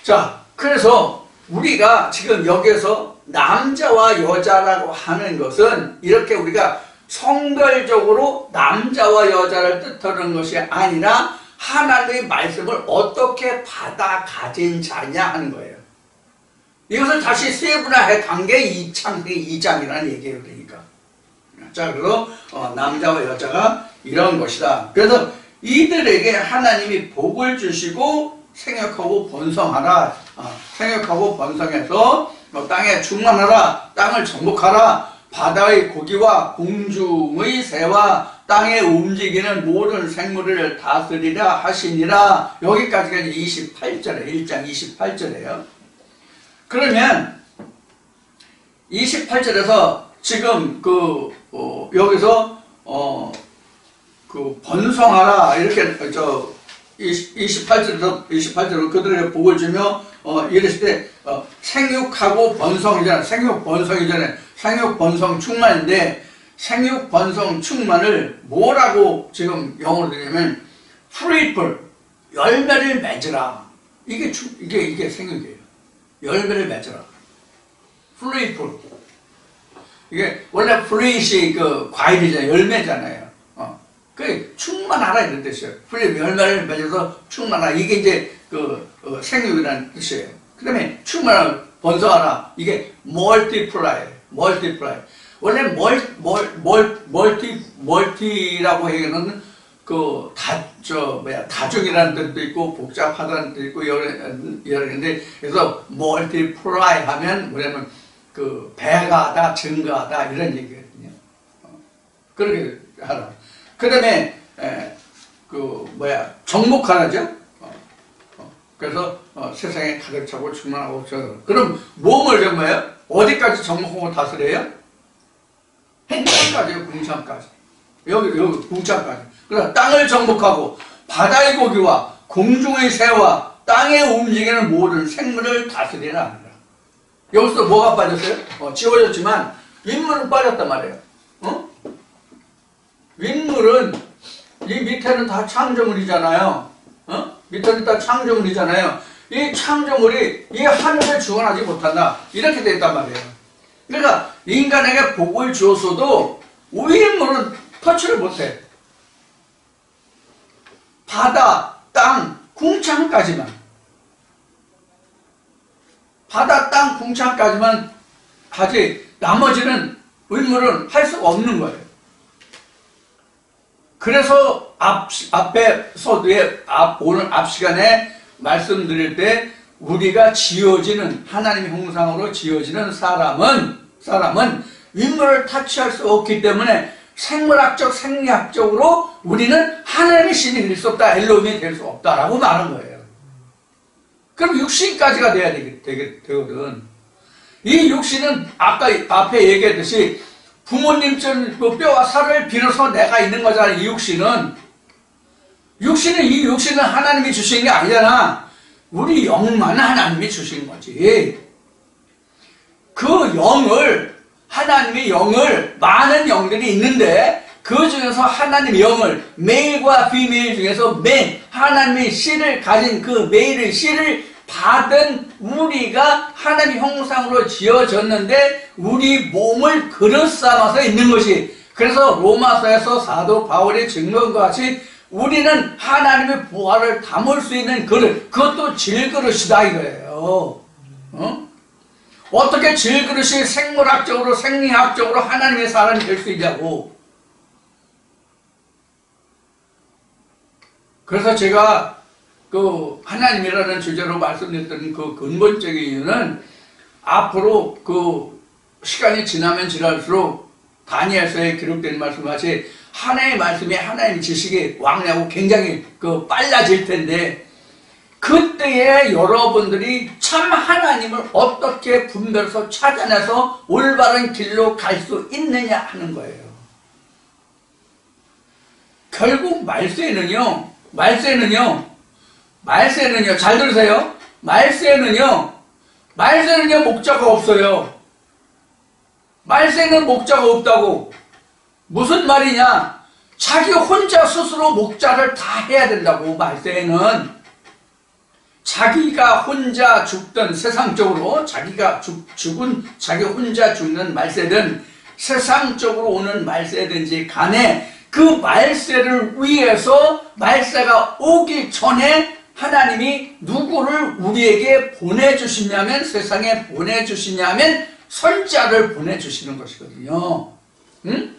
자, 그래서 우리가 지금 여기에서 남자와 여자라고 하는 것은 이렇게 우리가 성별적으로 남자와 여자를 뜻하는 것이 아니라 하나님의 말씀을 어떻게 받아 가진 자냐 하는 거예요. 이것을 다시 세분화해 간 게 창세기 2장이라는 얘기예요. 그러니까. 자, 그래서 남자와 여자가 이런 것이다. 그래서 이들에게 하나님이 복을 주시고 생육하고 번성하라. 생육하고 번성해서 땅에 충만하라. 땅을 정복하라. 바다의 고기와 공중의 새와 땅에 움직이는 모든 생물을 다스리라 하시니라. 여기까지가 28절에 1장 28절이에요. 그러면 28절에서 지금 여기서 번성하라 이렇게 28절로 그들에게 복을 주며 이랬을 때 생육하고 번성이잖아요. 생육 번성이잖아요. 생육 번성 충만인데 생육 번성 충만을 뭐라고 지금 영어로 되냐면 fruitful, 열매를 맺으라. 이게 생육이에요. 열매를 맺으라. fruitful. 이게 원래 fruit이 그 과일이잖아요. 열매잖아요. 그 충만하라 이런 뜻이에요. 열매를 맺어서 충만하라. 이게 이제 생육이라는 뜻이에요. 그 다음에 충만하라, 번성하라. 이게 multiply. 원래 멀티라고 얘기하는 다중이라는 뜻도 있고 복잡하다는 뜻도 있고 여러 개인데, 그래서 multiply 하면 뭐냐면 배가하다, 증가하다 이런 얘기거든요. 그렇게 하라. 그 다음에 정복하라죠. 그래서 세상에 가득 차고 충만하고 그럼 몸을 정말요? 어디까지 정복하고 다스려요? 행장까지요. 궁창까지. 여기 궁창까지. 그래서 땅을 정복하고 바다의 고기와 공중의 새와 땅에 움직이는 모든 생물을 다스리라 합니다. 여기서 뭐가 빠졌어요? 지워졌지만 윗물은 빠졌단 말이에요. 윗물은 이 밑에는 다 창조물이잖아요. 밑에는 다 창조물이잖아요. 이 창조물이 이 하늘에 주관하지 못한다. 이렇게 돼 있단 말이에요. 그러니까 인간에게 복을 주었어도 윗물은 터치를 못해. 바다, 땅, 궁창까지만. 바다, 땅, 궁창까지만 하지 나머지는 윗물은 할 수가 없는 거예요. 그래서 오늘 앞 시간에 말씀드릴 때 우리가 지어지는 하나님의 형상으로 지어지는 사람은 윗물을 타치할 수 없기 때문에 생물학적, 생리학적으로 우리는 하나님의 신이 될 수 없다, 엘로힘이 될 수 없다라고 말한 거예요. 그럼 육신까지가 돼야 되거든. 이 육신은 아까 앞에 얘기했듯이 부모님처럼 뼈와 살을 빌어서 내가 있는 거잖아. 이 육신은 하나님이 주신 게 아니잖아. 우리 영만 하나님이 주신 거지. 그 영을, 하나님의 영을, 많은 영들이 있는데 그 중에서 하나님의 영을, 메일과 비메일 중에서 하나님의 씨를 가진 그 메일의 씨를 받은 우리가 하나님 형상으로 지어졌는데 우리 몸을 그릇 삼아서 있는 것이, 그래서 로마서에서 사도 바울이 증거한 것 같이 우리는 하나님의 부활을 담을 수 있는 그릇, 그것도 질그릇이다 이거예요. 어떻게 질그릇이 생물학적으로 생리학적으로 하나님의 사람이 될 수 있냐고. 그래서 제가 그 하나님이라는 주제로 말씀드렸던 그 근본적인 이유는 앞으로 그 시간이 지나면 지날수록 다니엘서에 기록된 말씀같이 하나님의 말씀이 하나님의 지식이 왕래하고 굉장히 그 빨라질 텐데, 그때에 여러분들이 참 하나님을 어떻게 분별해서 찾아내서 올바른 길로 갈 수 있느냐 하는 거예요. 결국 말세는요, 잘 들으세요. 말세는요 목자가 없어요. 말세는 목자가 없다고. 무슨 말이냐? 자기 혼자 스스로 목자를 다 해야 된다고. 말세에는 자기가 혼자 죽든 세상적으로 자기가 죽은 자기 혼자 죽는 말세든 세상적으로 오는 말세든지 간에 그 말세를 위해서 말세가 오기 전에 하나님이 누구를 우리에게 보내주시냐면, 세상에 보내주시냐면 선자를 보내주시는 것이거든요. 응?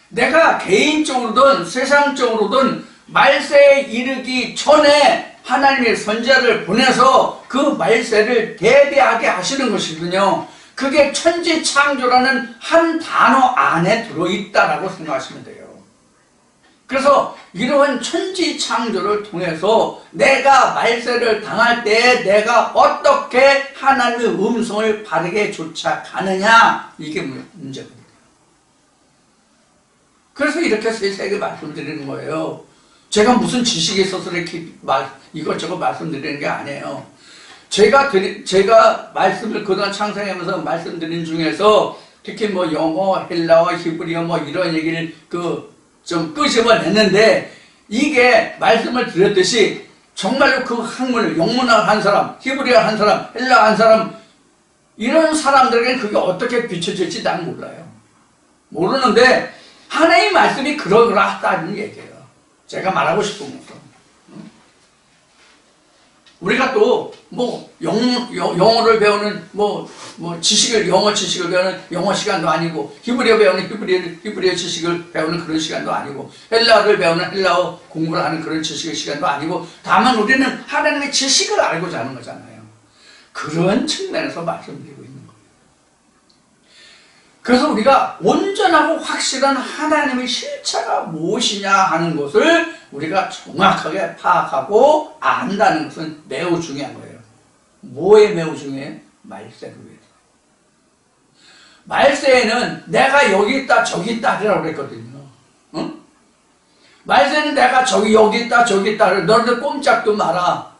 내가 개인적으로든 세상적으로든 말세에 이르기 전에 하나님의 선자를 보내서 그 말세를 대비하게 하시는 것이거든요. 그게 천지창조라는 한 단어 안에 들어있다라고 생각하시면 돼요. 그래서 이러한 천지창조를 통해서 내가 말세를 당할 때 내가 어떻게 하나님의 음성을 바르게 쫓아가느냐, 이게 문제거든요. 그래서 이렇게 세세하게 말씀드리는 거예요. 제가 무슨 지식이 있어서 이렇게 이것저것 말씀드리는 게 아니에요. 제가 말씀을 그동안 창세하면서 말씀드린 중에서 특히 뭐 영어, 헬라어, 히브리어 뭐 이런 얘기를 좀 끄집어냈는데, 이게 말씀을 드렸듯이 정말로 그 학문을, 영문을 한 사람, 히브리어 한 사람, 헬라어 한 사람, 이런 사람들에게는 그게 어떻게 비춰질지 난 몰라요. 모르는데 하나님의 말씀이 그러하다는 얘기예요. 제가 말하고 싶은 것은. 우리가 또 뭐 영어를 배우는 영어 지식을 배우는 영어 시간도 아니고, 히브리어 배우는 히브리어 지식을 배우는 그런 시간도 아니고, 헬라어를 배우는 헬라어 공부를 하는 그런 지식의 시간도 아니고, 다만 우리는 하나님의 지식을 알고자 하는 거잖아요. 그런 측면에서 말씀드리고 있는 거예요. 그래서 우리가 온전하고 확실한 하나님의 실체가 무엇이냐 하는 것을 우리가 정확하게 파악하고 안다는 것은 매우 중요한 거예요. 뭐에 매우 중요해? 말세를 위해서. 말세에는 내가 여기 있다 저기 있다 하라고 그랬거든요. 응? 말세는 내가 여기 있다 저기 있다, 너희들 꼼짝도 마라.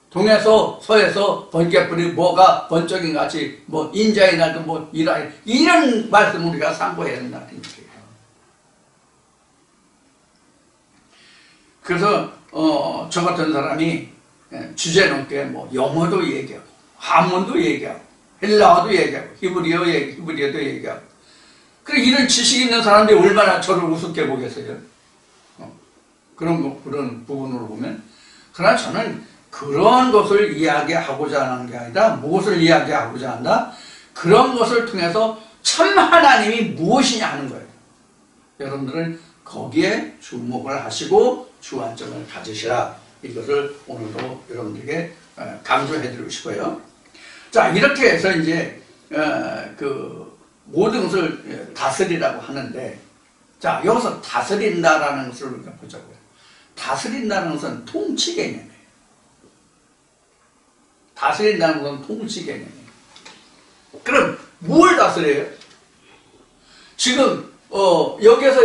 동에서 서에서 번개불이 뭐가 번쩍인 같이 뭐 인자의 날도 뭐 이런 말씀 우리가 상고해야 된다는 얘기예요. 그래서 저 같은 사람이 주제넘게 뭐 영어도 얘기하고 한문도 얘기하고 헬라어도 얘기하고 히브리어도 얘기하고, 그래 이런 지식 있는 사람들이 얼마나 저를 우습게 보겠어요. 그런 부분으로 보면. 그러나 저는 그런 것을 이야기하고자 하는 게 아니라 무엇을 이야기하고자 한다? 그런 것을 통해서 참 하나님이 무엇이냐 하는 거예요. 여러분들은 거기에 주목을 하시고 주안점을 가지시라. 이것을 오늘도 여러분들에게 강조해드리고 싶어요. 자, 이렇게 해서 이제 그 모든 것을 다스리라고 하는데, 자, 여기서 다스린다라는 것을 우리가 보자고요. 다스린다는 것은 통치 개념이에요. 다스린다는 것은 통치 개념이에요. 그럼 뭘 다스려요? 지금 여기서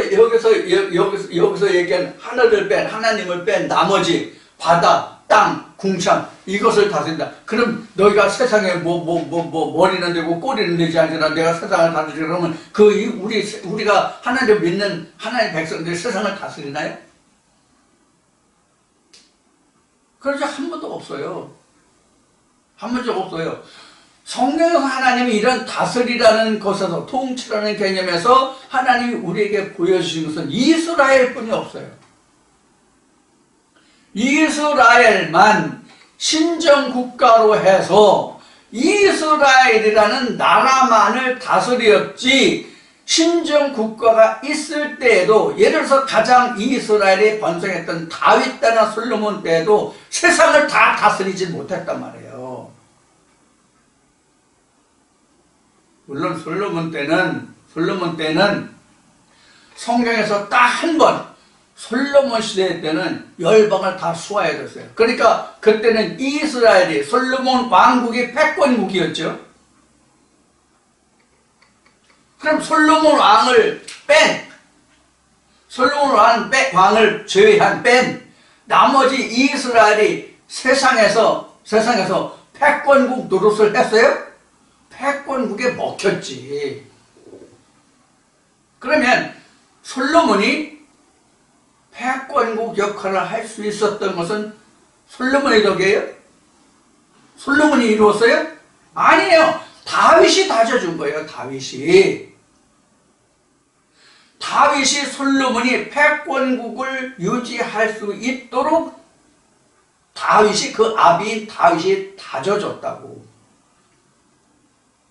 얘기한 하늘을 뺀, 하나님을 뺀 나머지 바다, 땅, 궁창, 이것을 다스린다. 그럼 너희가 세상에 머리는 되고 꼬리는 되지 않으라 내가 세상을 다스리지, 그러면 우리가 하나님을 믿는 하나님의 백성들이 세상을 다스리나요? 그러지 한 번도 없어요. 한 번 적 없어요. 성경에서 하나님이 이런 다스리라는 것에서, 통치라는 개념에서 하나님이 우리에게 보여주신 것은 이스라엘뿐이 없어요. 이스라엘만 신정국가로 해서 이스라엘이라는 나라만을 다스렸지, 신정국가가 있을 때에도, 예를 들어서 가장 이스라엘이 번성했던 다윗 때나 솔로몬 때에도 세상을 다 다스리지 못했단 말이에요. 물론 솔로몬 때는 성경에서 딱 한 번, 솔로몬 시대 때는 열방을 다 수하해줬어요. 그러니까 그때는 이스라엘이, 솔로몬 왕국이 패권국이었죠. 그럼 솔로몬 왕을 제외한 나머지 이스라엘이 세상에서 패권국 노릇을 했어요? 패권국에 먹혔지. 그러면 솔로몬이 패권국 역할을 할 수 있었던 것은 솔로몬의 덕이에요? 솔로몬이 이루었어요? 아니에요. 다윗이 다져준 거예요. 다윗이 솔로몬이 패권국을 유지할 수 있도록 그 아비인 다윗이 다져줬다고.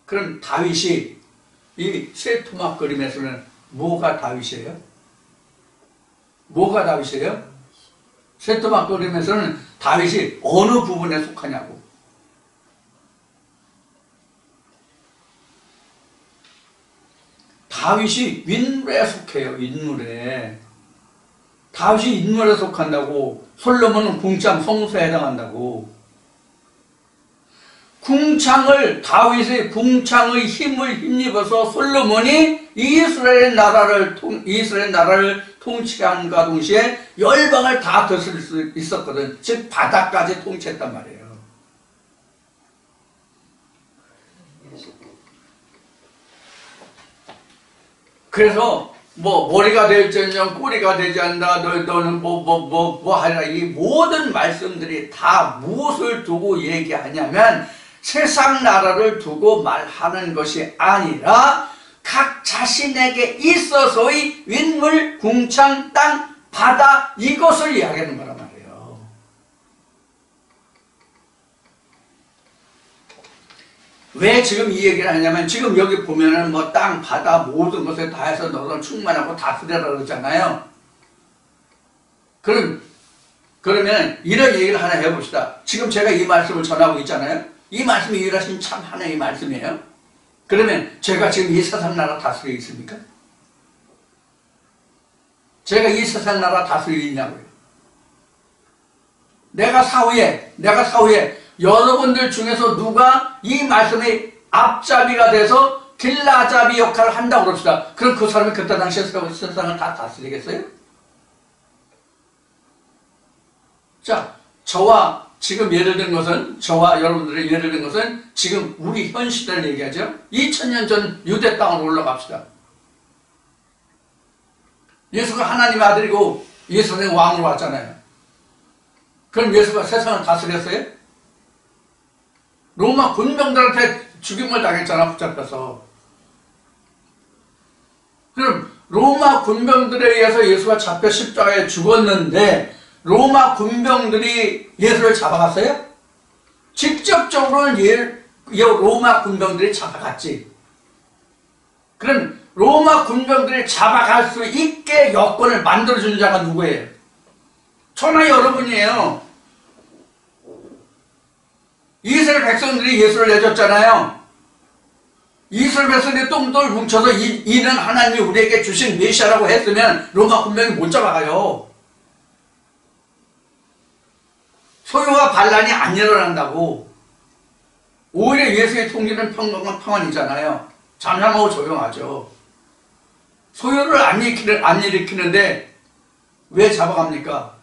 그럼 다윗이, 이 세 토막 그림에서는 뭐가 다윗이에요? 세 토막 그림에서는 다윗이 어느 부분에 속하냐고. 다윗이 윗물에 속해요. 다윗이 윗물에 속한다고. 솔로몬은 궁창 성소에 해당한다고. 다윗의 궁창의 힘을 힘입어서 솔로몬이 이스라엘 나라를 통치함과 동시에 열방을 다 다스릴 수 있었거든. 즉 바다까지 통치했단 말이에요. 그래서 머리가 될지언정 꼬리가 되지 않는다. 너는 하라. 이 모든 말씀들이 다 무엇을 두고 얘기하냐면 세상 나라를 두고 말하는 것이 아니라 각 자신에게 있어서의 윗물, 궁창, 땅, 바다, 이것을 이야기하는 거란 말이에요. 왜 지금 이 얘기를 하냐면, 지금 여기 보면은 땅, 바다, 모든 것을 다 해서 너는 충만하고 다스려라 그러잖아요. 그러면 이런 얘기를 하나 해봅시다. 지금 제가 이 말씀을 전하고 있잖아요. 이 말씀이 유일하신 참 하나의 말씀이에요. 그러면 제가 지금 이 세상 나라 다스리고 있습니까? 제가 이 세상 나라 다스리고 있냐고요. 내가 사후에 여러분들 중에서 누가 이 말씀의 앞잡이가 돼서 길라잡이 역할을 한다고 그럽시다. 그럼 그 사람이 그때 당시에 세상을 다 다스리겠어요? 자, 저와 여러분들의 예를 든 것은 지금 우리 현 시대를 얘기하죠. 2000년 전 유대 땅으로 올라갑시다. 예수가 하나님의 아들이고 예수는 왕으로 왔잖아요. 그럼 예수가 세상을 다스렸어요? 로마 군병들한테 죽임을 당했잖아, 붙잡혀서. 그럼 로마 군병들에 의해서 예수가 잡혀 십자가에 죽었는데 로마 군병들이 예수를 잡아갔어요? 직접적으로는 로마 군병들이 잡아갔지. 그럼 로마 군병들이 잡아갈 수 있게 여건을 만들어준 자가 누구예요? 저나 여러분이에요. 이스라엘 백성들이 예수를 내줬잖아요. 이스라엘 백성들이 똥돌 뭉쳐서 이는 하나님이 우리에게 주신 메시아라고 했으면 로마 군병이 못 잡아가요. 소요와 반란이 안 일어난다고. 오히려 예수의 통치는 평강과 평안이잖아요. 잠잠하고 조용하죠. 소요를 안 일으키는데 왜 잡아갑니까?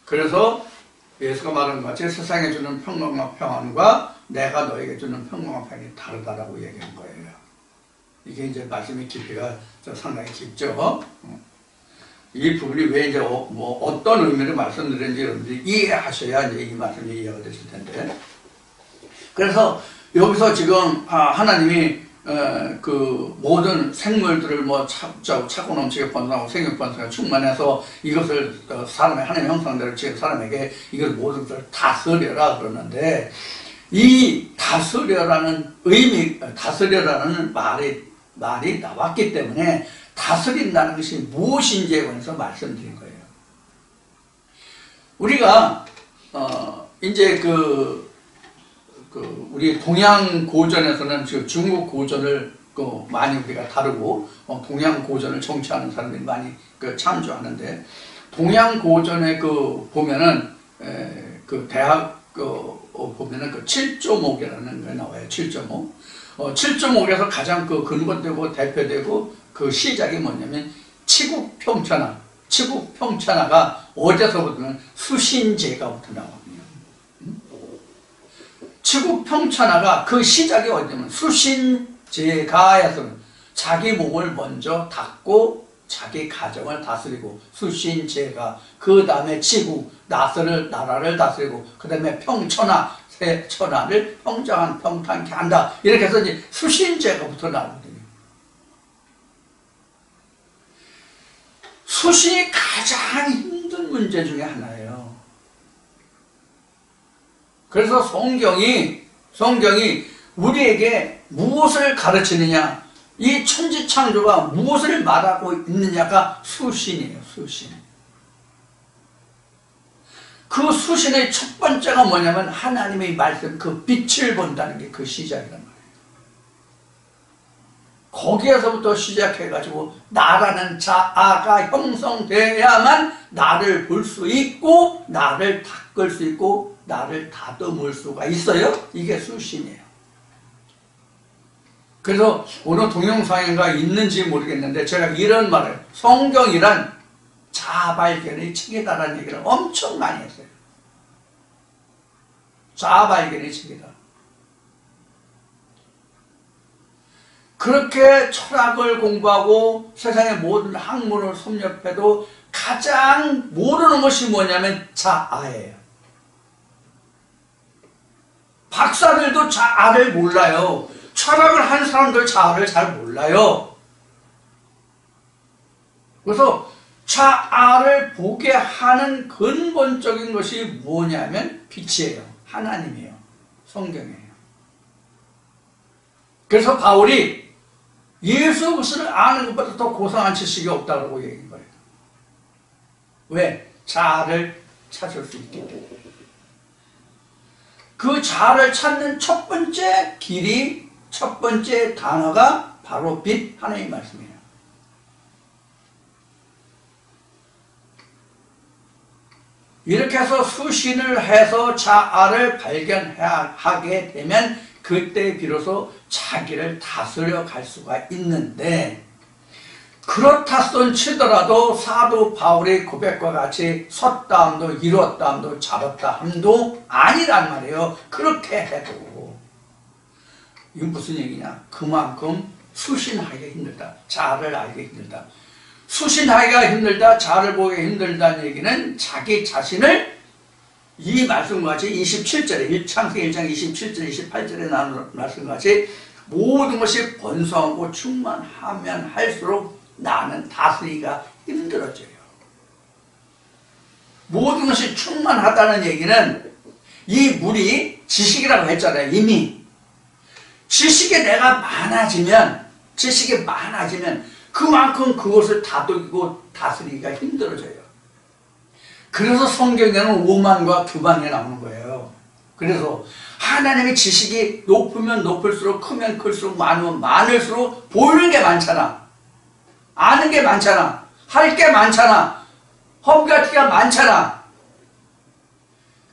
그래서 예수가 말한 것 같이 세상에 주는 평강과 평안과 내가 너에게 주는 평강과 평안이 다르다라고 얘기한 거예요. 이게 이제 말씀의 깊이가 상당히 깊죠. 이 부분이 왜 이제 뭐 어떤 의미를 말씀드리는지 여러분들이 이해하셔야 이제 이 말씀이 이해가 되실 텐데. 그래서 여기서 지금 하나님이 그 모든 생물들을 뭐 차고 넘치게 번성하고 생육 번성하고 충만해서 이것을 사람의 하나님의 형상대로 지은 사람에게 이걸 모든 것을 다스려라 그러는데, 이 다스려라는 의미, 다스려라는 말이 나왔기 때문에 다스린다는 것이 무엇인지에 관해서 말씀드린 거예요. 우리가 이제 우리 동양 고전에서는 중국 고전을 많이 우리가 다루고 동양 고전을 정치하는 사람들이 많이 참조하는데, 동양 고전에 보면은 대학 보면은 7조목이라는 게 나와요. 7조목. 7조목에서 가장 근본되고 대표되고 시작이 뭐냐면 치국평천하. 치국평천하가 어디서부터는 수신제가부터 나오거든요. 치국평천하가 시작이 어디냐면 수신제가에서는 자기 몸을 먼저 닦고 자기 가정을 다스리고, 수신제가, 그 다음에 치국, 나라를 다스리고, 그 다음에 평천하, 천하를 평탄케 한다. 이렇게 해서 이제 수신제가부터 나오거든요. 수신이 가장 힘든 문제 중에 하나예요. 그래서 성경이 우리에게 무엇을 가르치느냐, 이 천지창조가 무엇을 말하고 있느냐가 수신이에요. 수신. 그 수신의 첫 번째가 뭐냐면 하나님의 말씀, 빛을 본다는 게 시작이란 말이에요. 거기에서부터 시작해가지고 나라는 자아가 형성돼야만 나를 볼 수 있고, 나를 닦을 수 있고, 나를 다듬을 수가 있어요. 이게 수신이에요. 그래서 오늘 동영상인가 있는지 모르겠는데, 제가 이런 말을, 성경이란 자아발견의 책이다라는 얘기를 엄청 많이 했어요. 자아발견의 책이다. 그렇게 철학을 공부하고 세상의 모든 학문을 섭렵해도 가장 모르는 것이 뭐냐면 자아예요. 박사들도 자아를 몰라요. 철학을 한 사람들 자아를 잘 몰라요. 그래서 자아를 보게 하는 근본적인 것이 뭐냐면 빛이에요. 하나님이에요. 성경이에요. 그래서 바울이 예수 그리스도를 아는 것보다 더 고상한 지식이 없다고 얘기한 거예요. 왜? 자아를 찾을 수 있기 때문에. 그 자아를 찾는 첫 번째 길이, 첫 번째 단어가 바로 빛, 하나님의 말씀이에요. 이렇게 해서 수신을 해서 자아를 발견하게 되면 그때 비로소 자기를 다스려 갈 수가 있는데, 그렇다 손 치더라도 사도 바울의 고백과 같이 섰다함도 이뤘다함도 잡았다함도 아니란 말이에요. 그렇게 해도. 이건 무슨 얘기냐? 그만큼 수신하기가 힘들다. 자아를 알기 힘들다. 수신하기가 힘들다, 자아를 보기 힘들다는 얘기는 자기 자신을 이 말씀과 같이 27절에, 창세기 1장 27절, 28절에 나오는 말씀과 같이 모든 것이 번성하고 충만하면 할수록 나는 다스리기가 힘들어져요. 모든 것이 충만하다는 얘기는 이 물이 지식이라고 했잖아요. 이미 지식이 내가 많아지면 그만큼 그것을 다독이고 다스리기가 힘들어져요. 그래서 성경에는 오만과 교만이 나오는 거예요. 그래서 하나님의 지식이 높으면 높을수록, 크면 클수록, 많으면 많을수록 보이는 게 많잖아. 아는 게 많잖아. 할 게 많잖아. 험가티가 많잖아.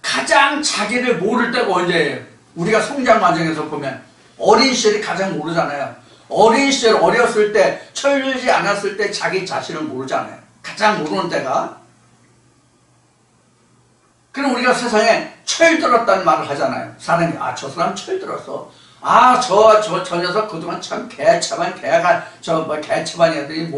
가장 자기를 모를 때가 언제예요? 우리가 성장 과정에서 보면 어린 시절이 가장 모르잖아요. 어린 시절, 어렸을 때, 철들지 않았을 때 자기 자신을 모르잖아요. 가장 모르는 때가. 그럼 우리가 세상에 철들었다는 말을 하잖아요. 사람이, 저 사람 철들었어. 저 녀석 그동안 참 개차반, 개차반이었더니,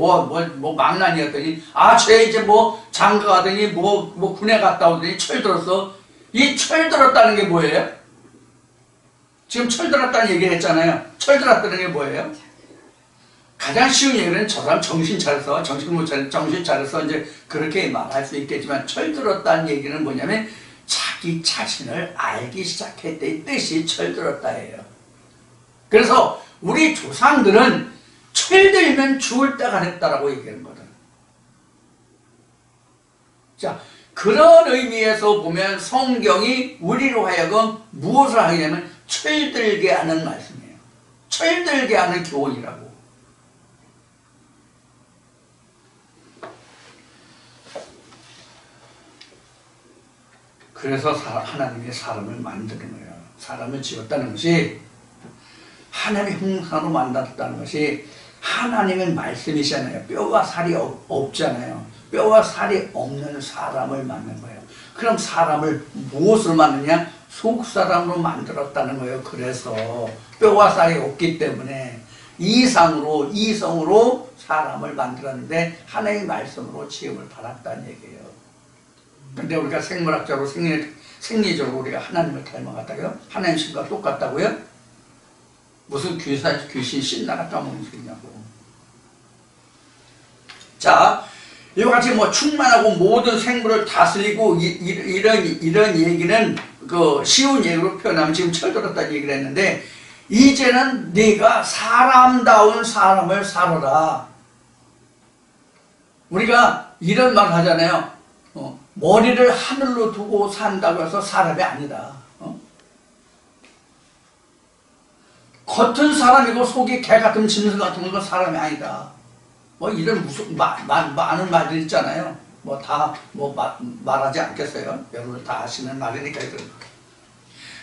망난이었더니, 쟤 이제 장가 가더니, 군에 갔다 오더니 철 들었어. 이 철 들었다는 게 뭐예요? 지금 철 들었다는 얘기를 했잖아요. 철 들었다는 게 뭐예요? 가장 쉬운 얘기는 저 사람 정신 차려서, 정신 차려서 이제 그렇게 말할 수 있겠지만, 철 들었다는 얘기는 뭐냐면, 자기 자신을 알기 시작했다의 뜻이 철 들었다예요. 그래서 우리 조상들은 철들면 죽을 때가 됐다라고 얘기하는 거든. 자, 그런 의미에서 보면 성경이 우리로 하여금 무엇을 하게 되면 철들게 하는 말씀이에요. 철들게 하는 교훈이라고. 그래서 하나님이 사람을 만드는 거예요. 사람을 지었다는 것이, 하나님의 형상으로 만들었다는 것이 하나님의 말씀이잖아요. 뼈와 살이 없잖아요. 뼈와 살이 없는 사람을 만든 거예요. 그럼 사람을 무엇으로 만드냐? 속사람으로 만들었다는 거예요. 그래서 뼈와 살이 없기 때문에 이성으로 사람을 만들었는데 하나님의 말씀으로 지음을 받았다는 얘기예요. 근데 우리가 생물학적으로 생리적으로 우리가 하나님을 닮아갔다고요? 하나님 신과 똑같다고요? 무슨 귀신 신나라 까먹는 소리냐고. 자, 이와 같이 충만하고 모든 생물을 다스리고 이런 얘기는 쉬운 얘기로 표현하면 지금 철들었다는 얘기를 했는데, 이제는 네가 사람다운 삶을 살아라. 우리가 이런 말 하잖아요. 머리를 하늘로 두고 산다고 해서 사람이 아니다. 겉은 사람이고 속이 개 같은 짐승 같은 건 사람이 아니다. 이런 많은 말들 있잖아요. 말하지 않겠어요? 여러분 다 아시는 말이니까.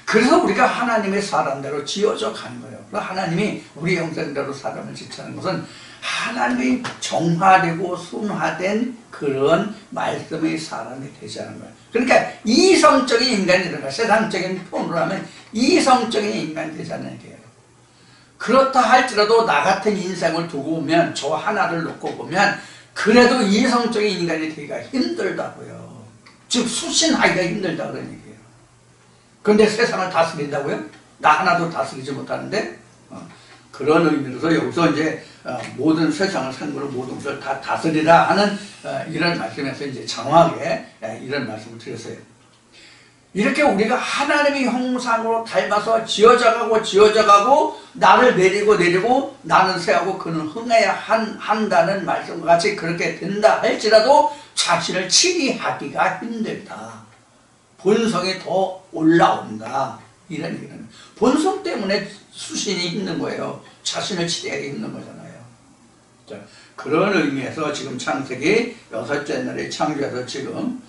그래서 우리가 하나님의 사람대로 지어져 가는 거예요. 하나님이 우리 형상대로 사람을 지칭하는 것은 하나님이 정화되고 순화된 그런 말씀의 사람이 되자는 거예요. 그러니까 이성적인 인간이 되는 거예요. 세상적인 표현으로 하면 이성적인 인간이 되자는 얘기예요. 그렇다 할지라도 나 같은 인생을 두고 보면, 저 하나를 놓고 보면 그래도 이성적인 인간이 되기가 힘들다고요. 즉 수신하기가 힘들다 그런 얘기예요. 그런데 세상을 다스린다고요? 나 하나도 다스리지 못하는데? 그런 의미로서 여기서 이제 모든 세상을 생물을 모든 것을 다 다스리라 하는 이런 말씀에서 이제 정확하게 이런 말씀을 드렸어요. 이렇게 우리가 하나님의 형상으로 닮아서 지어져가고 나를 내리고 나는 새하고 그는 흥해야 한다는 말씀과 같이 그렇게 된다 할지라도 자신을 치리하기가 힘들다. 본성이 더 올라온다. 이런 얘기는 본성 때문에 수신이 힘든 거예요. 자신을 치리하기 힘든 거잖아요. 자, 그런 의미에서 지금 창세기 6째 날에 창조해서 지금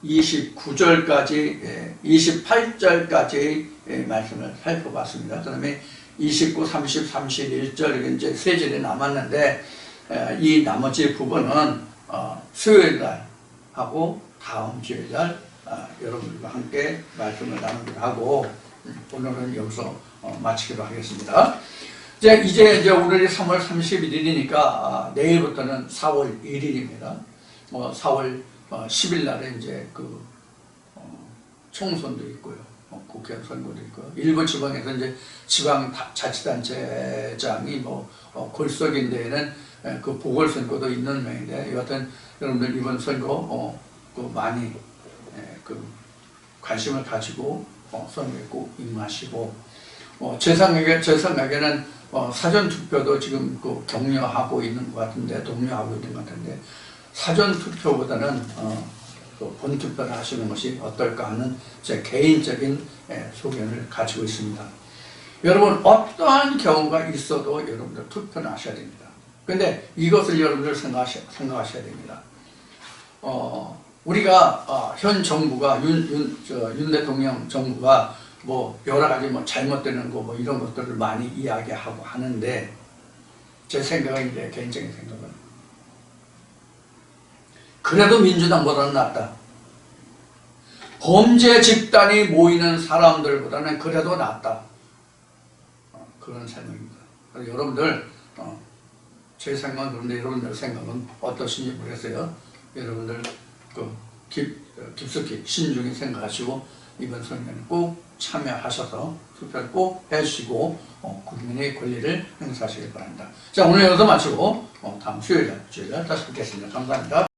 29절까지 28절까지 말씀을 살펴봤습니다. 그 다음에 29, 30, 31절 이제 세 절이 남았는데 이 나머지 부분은 수요일 날 하고 다음 주일 날 여러분들과 함께 말씀을 나누기로 하고 오늘은 여기서 마치기로 하겠습니다. 이제 오늘이 3월 31일이니까 내일부터는 4월 1일입니다. 4월 10일 날에 이제 총선도 있고요. 국회의원 선거도 있고요. 일부 지방에서 이제 지방자치단체장이 골석인 데에는 그 보궐선거도 있는 모양인데, 여하튼 여러분들 이번 선거 많이 관심을 가지고 선거에 꼭 임하시고, 제 생각에는 사전투표도 지금 독려하고 있는 것 같은데 사전투표보다는 본투표를 하시는 것이 어떨까 하는 제 개인적인 소견을 가지고 있습니다. 여러분 어떠한 경우가 있어도 여러분들 투표는 하셔야 됩니다. 그런데 이것을 여러분들 생각하셔야 됩니다. 우리가 현 정부가 윤 대통령 정부가 여러 가지 잘못되는 거 이런 것들을 많이 이야기하고 하는데, 제 생각은 이제 개인적인 생각은 그래도 민주당보다는 낫다. 범죄 집단이 모이는 사람들보다는 그래도 낫다. 그런 설명입니다. 그래서 여러분들 제 생각은 그런데 여러분들 생각은 어떠신지 모르겠어요. 여러분들 깊숙이 신중히 생각하시고 이번 선거에 꼭 참여하셔서 투표를 꼭 해주시고 국민의 권리를 행사하시길 바랍니다. 자, 오늘 여기서 마치고 다음 주일날 다시 뵙겠습니다. 감사합니다.